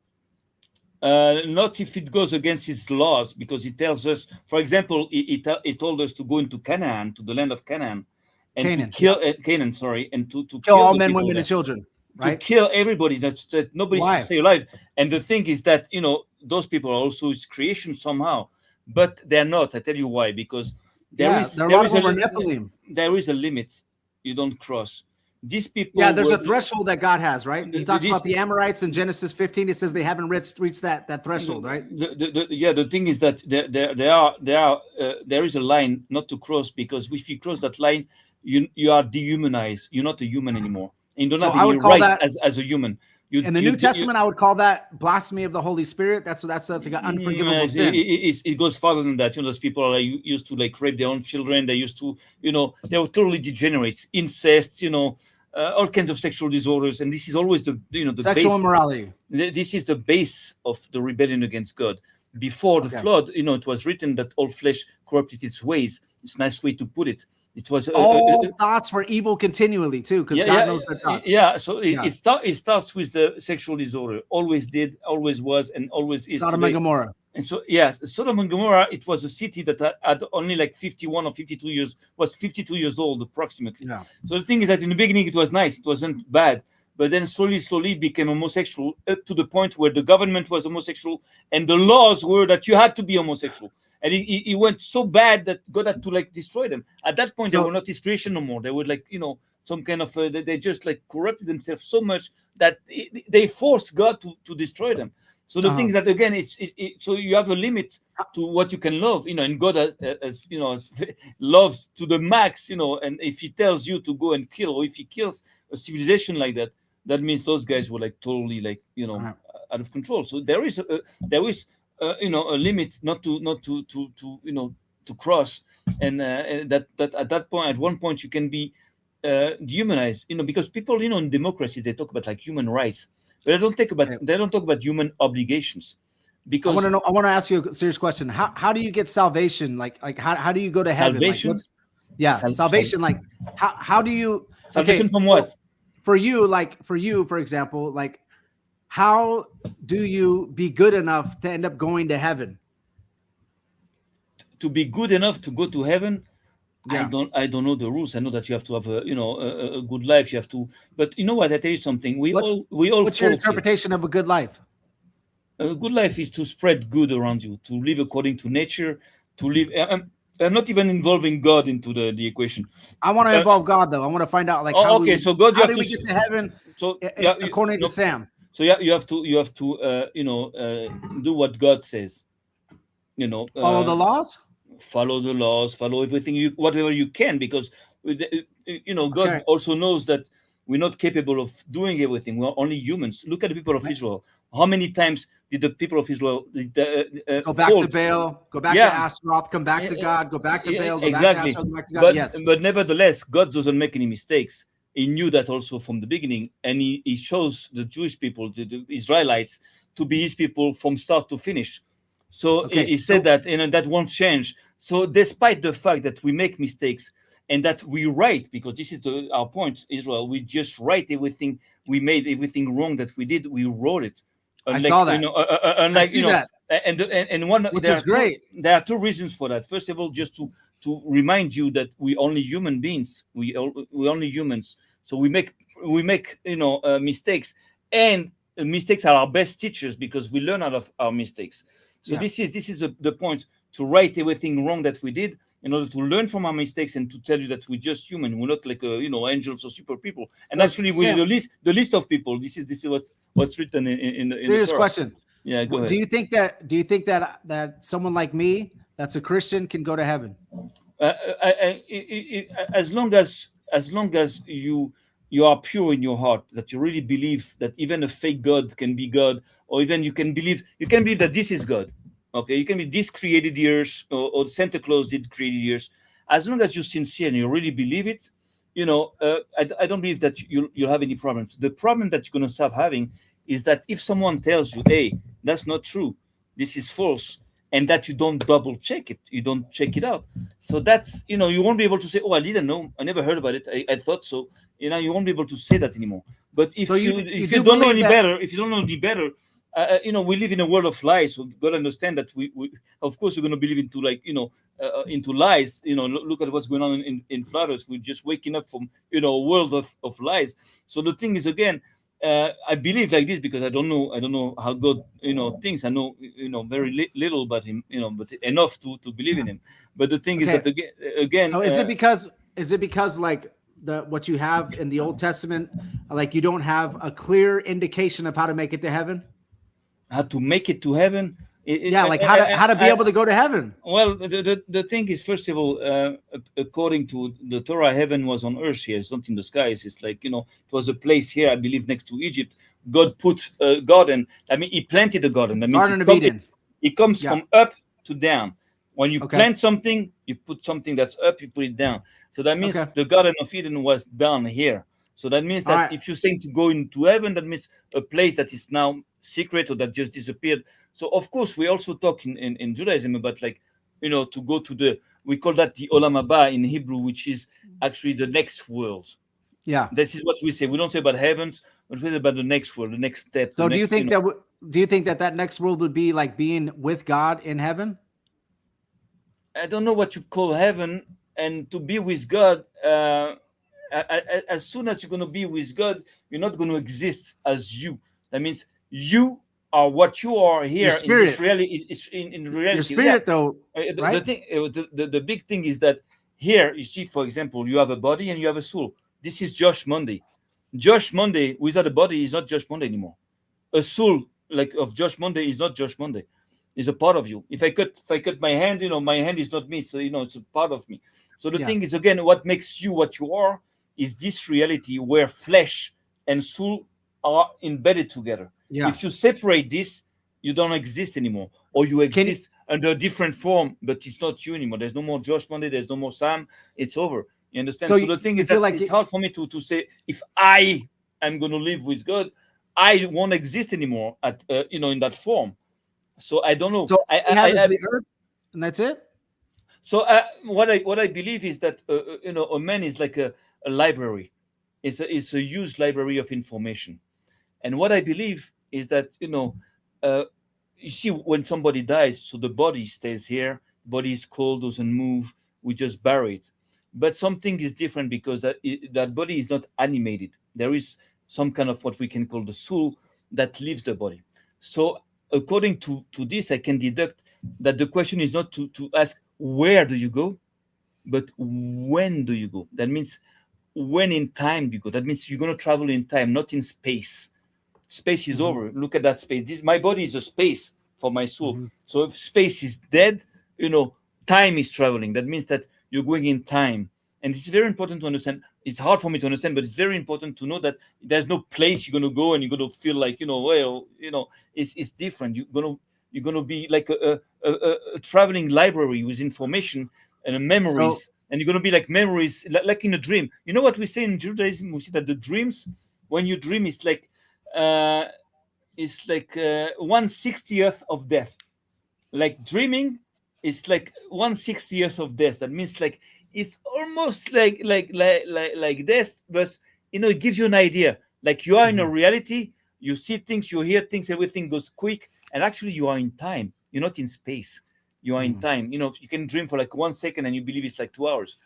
Not if it goes against his laws, because he tells us, for example, he told us to go into Canaan, to the land of Canaan, and to kill Canaan, and to kill all men, women, and children, right? To kill everybody, that nobody should stay alive. And the thing is that those people are also his creation somehow, but they're not. I tell you why, because there is a limit you don't cross. These people, there's a threshold that God has, right? He talks about the Amorites in Genesis 15. It says they haven't reached that threshold, right? The thing is that there is a line not to cross, because if you cross that line, you are dehumanized. You're not a human anymore, and you don't have any rights as a human. In the New Testament, I would call that blasphemy of the Holy Spirit. That's like an unforgivable sin. It goes farther than that. Those people are used to rape their own children. They used to, they were totally degenerates, incest, all kinds of sexual disorders. And this is always the sexual immorality. This is the base of the rebellion against God. Before the flood, it was written that all flesh corrupted its ways. It's a nice way to put it. It was all thoughts were evil continually too, because God knows their thoughts. So it starts with the sexual disorder. Always did, always was, and always is. Sodom and Gomorrah. And so Sodom and Gomorrah. It was a city that had only 51 or 52 years. Was 52 years old approximately. Yeah. So the thing is that in the beginning it was nice. It wasn't bad. but then slowly became homosexual, up to the point where the government was homosexual and the laws were that you had to be homosexual. And he went so bad that God had to like destroy them. At that point, they were not his creation no more. They were like, some kind of, they just like corrupted themselves so much that they forced God to destroy them. So the thing is that, again, so you have a limit to what you can love, and God as loves to the max, and if he tells you to go and kill, or if he kills a civilization like that, that means those guys were like totally like, out of control. So there is a limit not to cross, and that at that point, at one point, you can be dehumanized, because people, in democracy, they talk about like human rights. But they don't talk about human obligations. Because I want to ask you a serious question. How do you get salvation? Like how do you go to heaven? Salvation? Salvation. Like how do you salvation from what? For you, for example, like how do you be good enough to end up going to heaven? To be good enough to go to heaven, Yeah. I don't know the rules. I know that you have to have a good life. You have to, but you know what? I tell you something. We all. What's your interpretation of a good life? A good life is to spread good around you, to live according to nature, to live. I'm not even involving God into the equation. I want to involve God though. I want to find out like so God, you how have do we to get to heaven? So according to Sam. So you have to do what God says. Follow the laws. Follow the laws, follow everything, whatever you can, because God also knows that we're not capable of doing everything. We're only humans. Look at the people of Israel. How many times did the people of Israel go back to Baal, go back to Astaroth, come back to God, go back to Baal, go back to Astaroth, go back to God? But nevertheless, God doesn't make any mistakes. He knew that also from the beginning, and he chose the Jewish people, the Israelites, to be his people from start to finish. So he said that, that won't change. So despite the fact that we make mistakes and that we write, because this is our point, Israel, we just write everything. We made everything wrong that we did. We wrote it. I saw that. I see that. And one, which is great. There are two reasons for that. First of all, just to remind you that we only human beings. We only humans. So we make mistakes, and mistakes are our best teachers because we learn out of our mistakes. So this is the point, to write everything wrong that we did in order to learn from our mistakes and to tell you that we're just human. We're not like angels or super people. And actually, we're the list of people. This is what's written in the serious question. Yeah, go ahead. Do you think that someone like me, that's a Christian, can go to heaven? As long as you are pure in your heart, that you really believe that even a fake God can be God, or even you can believe that this is God. Okay, you can be this created years, or Santa Claus did created years. As long as you're sincere and you really believe it, I don't believe that you'll have any problems. The problem that you're going to start having is that if someone tells you, hey, that's not true, this is false, and that you don't double check it, you don't check it out. So that's, you won't be able to say, oh, I didn't know, I never heard about it, I thought so. You won't be able to say that anymore. But if you don't know any better, we live in a world of lies. So you got to understand that we of course we're going to believe into into lies. Look at what's going on in Flanders. We're just waking up from a world of lies. So the thing is, again, I believe like this because I don't know how God thinks. I know very little about him, but enough to believe in him. But the thing is that again, is it because like what you have in the Old Testament, like you don't have a clear indication of how to make it to heaven? How to make it to heaven? How to be able to go to heaven? Well, the thing is, first of all, according to the Torah, heaven was on earth here. It's not in the skies. It's like, it was a place here, I believe, next to Egypt. God put a garden. I mean, he planted a garden. That means Garden of Eden. It comes from up to down. When you plant something, you put something that's up, you put it down. So that means the Garden of Eden was down here. So that means that if you're saying to go into heaven, that means a place that is now secret or that just disappeared. So of course we also talk in Judaism about to go to we call that the Olam Haba in Hebrew, which is actually the next world. Yeah, this is what we say. We don't say about heavens, but we say about the next world, the next step. So do you think that next world would be like being with God in heaven? I don't know what you call heaven, and to be with God. as soon as you're going to be with God, you're not going to exist as you. That means you are what you are here in this spirit. reality. It's in reality. Your spirit, though, The right? thing, the big thing is that here you see, for example, you have a body and you have a soul. This is Josh Monday. Josh Monday without a body is not Josh Monday anymore. A soul like of Josh Monday is not Josh Monday. It's a part of you. If I cut my hand, my hand is not me. So it's a part of me. So the thing is, again, what makes you what you are is this reality where flesh and soul are embedded together. Yeah. If you separate this, you don't exist anymore, or you exist under a different form, but it's not you anymore. There's no more Josh Monday. There's no more Sam. It's over. You understand? So the thing is that it's hard for me to say if I am going to live with God, I won't exist anymore at in that form. So I don't know. So I the earth, and that's it. So what I believe is that a man is like a library. It's a huge library of information, and what I believe is that you see when somebody dies, so the body stays here. Body is cold, doesn't move. We just bury it. But something is different because that body is not animated. There is some kind of what we can call the soul that leaves the body. So according to this, I can deduct that the question is not to ask where do you go, but when do you go. That means when in time you go. That means you're going to travel in time, not in space. Space is over. Look at that space. My body is a space for my soul. So if space is dead, time is traveling. That means that you're going in time. And it's very important to understand. It's hard for me to understand, but it's very important to know that there's no place you're going to go and you're going to feel like, it's different. You're going to be like a traveling library with information and memories. And you're going to be like memories, like in a dream. You know what we say in Judaism? We say that the dreams, when you dream, it's like 1/60th of death. Like dreaming is like 1/60th of death. That means like it's almost like death, but it gives you an idea. Like you are in a reality, you see things, you hear things, everything goes quick, and actually you are in time. You're not in space. You are in time. You can dream for like 1 second and you believe it's like 2 hours.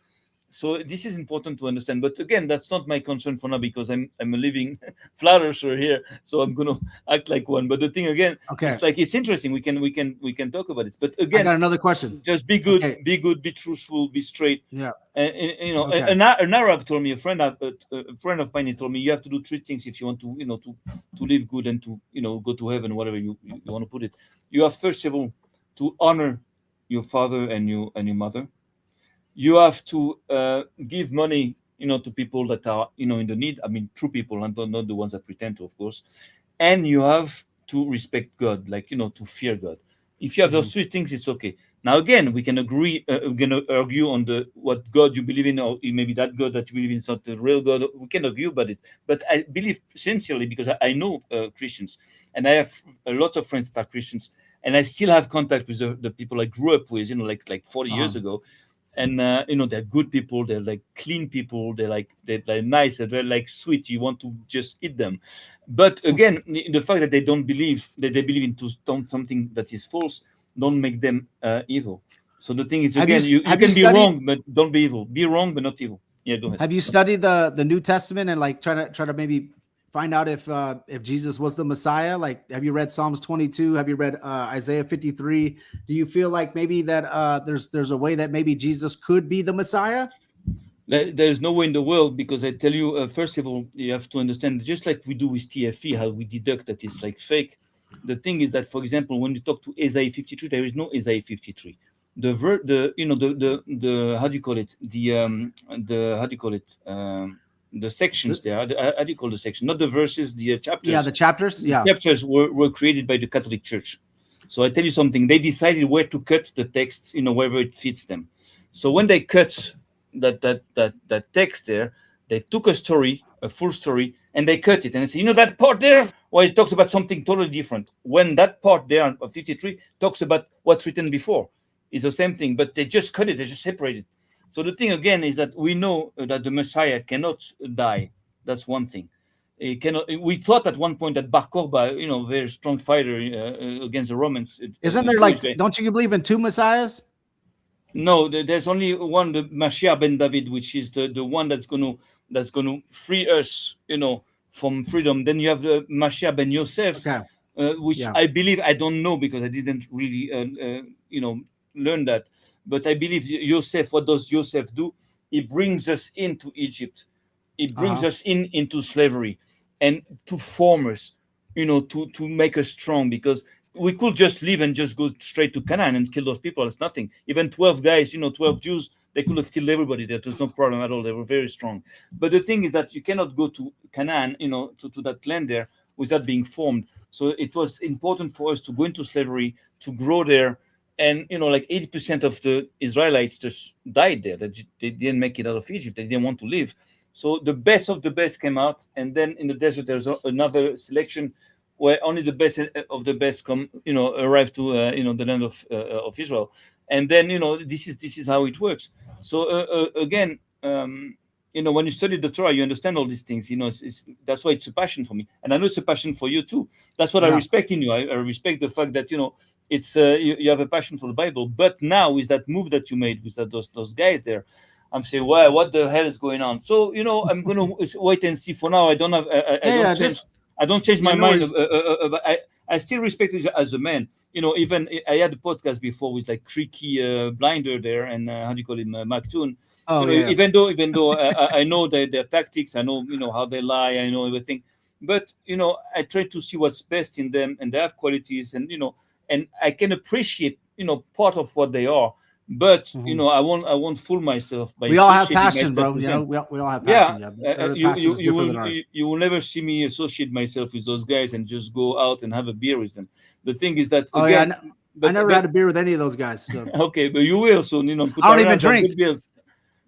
So this is important to understand. But again, that's not my concern for now because I'm a living flat earther here, so I'm going to act like one. But the thing again, it's interesting. We can talk about it. But again, I got another question. Just be good, be truthful, be straight. Yeah. An Arab told me, a friend of mine, he told me you have to do 3 things if you want to to live good and to go to heaven, whatever you want to put it. You have first of all to honor your father and your mother. You have to give money, to people that are, in the need. I mean, true people, and not the ones that pretend to, of course. And you have to respect God, like, to fear God. If you have those 3 things, it's okay. Now, again, we can agree, we're going to argue on what God you believe in, or maybe that God that you believe in is not the real God. We can argue about it. But I believe sincerely, because I know Christians, and I have a lot of friends that are Christians, and I still have contact with the people I grew up with, like 40 years ago. And they're good people, they're like clean people, they're nice, they're like sweet, you want to just eat them. But again, the fact that they don't believe, that they believe into something that is false, don't make them evil. So the thing is, again, you can be wrong, but don't be evil. Be wrong, but not evil. Yeah, go ahead. Have you studied the New Testament and like try to maybe find out if Jesus was the Messiah? Like, have you read Psalms 22? Have you read Isaiah 53? Do you feel like maybe that there's a way that maybe Jesus could be the Messiah? There's no way in the world, because I tell you, first of all, you have to understand, just like we do with TFE, how we deduct that it's like fake. The thing is that, for example, when you talk to Isaiah 53, there is no Isaiah 53. The how do you call it? The sections there. How do you call the section? Not the verses, the chapters. Yeah, the chapters. Yeah, the chapters were created by the Catholic Church. So I tell you something. They decided where to cut the text, wherever it fits them. So when they cut that text there, they took a story, a full story, and they cut it. And they say, that part there, well, it talks about something totally different. When that part there of 53 talks about what's written before, it's the same thing, but they just cut it. They just separate it. So the thing again is that we know that the Messiah cannot die. That's one thing. He cannot. We thought at one point that Bar Kokhba, very strong fighter against the Romans. Isn't there don't you believe in 2 messiahs? No, there's only one, the Mashiach ben David, which is the one that's gonna free us, from freedom. Then you have the Mashiach ben Yosef, Okay. which Yeah. I believe, I don't know because I didn't really learn that, but I believe Yosef. What does Yosef do? He brings us into Egypt. He brings us into slavery, and to form us, to make us strong, because we could just leave and just go straight to Canaan and kill those people. It's nothing. Even 12 guys, 12 Jews, they could have killed everybody. There's no problem at all. They were very strong. But the thing is that you cannot go to Canaan, to that land there without being formed. So it was important for us to go into slavery, to grow there. And, like 80% of the Israelites just died there. They didn't make it out of Egypt. They didn't want to live. So the best of the best came out. And then in the desert, there's another selection where only the best of the best arrive to the land of Israel. And then this is how it works. So again, when you study the Torah, you understand all these things. That's why it's a passion for me, and I know it's a passion for you too. That's what I respect in you. I respect the fact that it's you have a passion for the Bible. But now with that move that you made with those guys there, I'm saying, wow, what the hell is going on? So I'm gonna wait and see. For now, I don't have. I don't change my mind. I still respect you as a man. Even I had a podcast before with like Tricky Blinder there, and how do you call him, Mark Toon. Even though I know their tactics, I know how they lie, I know everything, but I try to see what's best in them, and they have qualities, and and I can appreciate part of what they are. But I won't fool myself by. We all have passion, bro. We all have passion. You will never see me associate myself with those guys and just go out and have a beer with them. The thing is that I never had a beer with any of those guys. So. Okay, but you will soon. I don't even drink.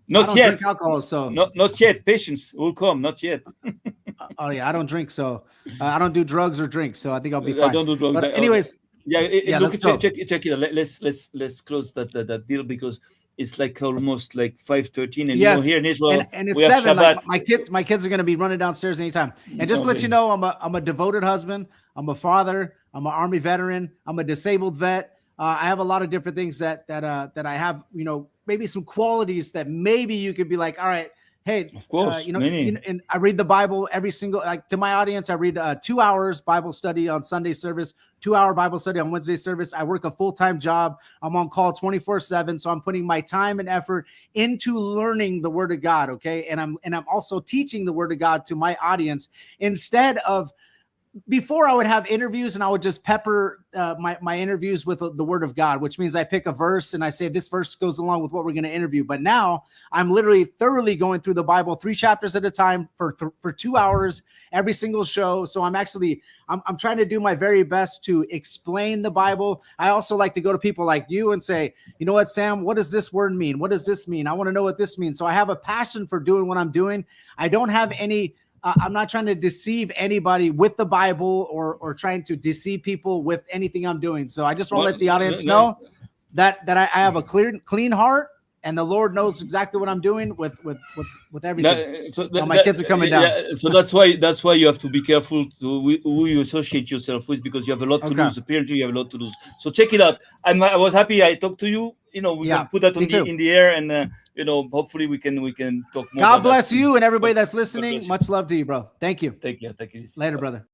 Not yet. Drink alcohol, so not yet. Patience will come. Not yet. Oh yeah, I don't drink, so I don't do drugs or drink, so I think I'll be fine. I don't do drugs. But anyways. Look, check it out. Let's close that deal, because it's like almost like 5:13, and here in Israel, and it's we have 7. Shabbat. Like my kids are going to be running downstairs anytime. And just to let you know, I'm a devoted husband. I'm a father. I'm an Army veteran. I'm a disabled vet. I have a lot of different things that I have. Maybe some qualities that maybe you could be like, all right. Hey, of course, and I read the Bible every single, to my audience, I read 2 hours Bible study on Sunday service, 2-hour Bible study on Wednesday service. I work a full-time job. I'm on call 24/7. So I'm putting my time and effort into learning the Word of God. Okay. And I'm also teaching the Word of God to my audience, instead of, before I would have interviews and I would just pepper my interviews with the Word of God, which means I pick a verse and I say, this verse goes along with what we're going to interview. But now I'm literally thoroughly going through the Bible, 3 chapters at a time for 2 hours, every single show. So I'm trying to do my very best to explain the Bible. I also like to go to people like you and say, you know what, Sam, what does this word mean? What does this mean? I want to know what this means. So I have a passion for doing what I'm doing. I don't have any I'm not trying to deceive anybody with the Bible or trying to deceive people with anything I'm doing. So I just want to let the audience know that I have a clean heart, and the Lord knows exactly what I'm doing with everything. My kids are coming down. Yeah, so that's why you have to be careful to who you associate yourself with, because you have a lot to lose. Apparently, you have a lot to lose. So check it out. I was happy I talked to you. We can put that in the air, and hopefully we can talk more. God bless you and everybody that's listening. Much love to you, bro. Thank you. Take care. Later, brother.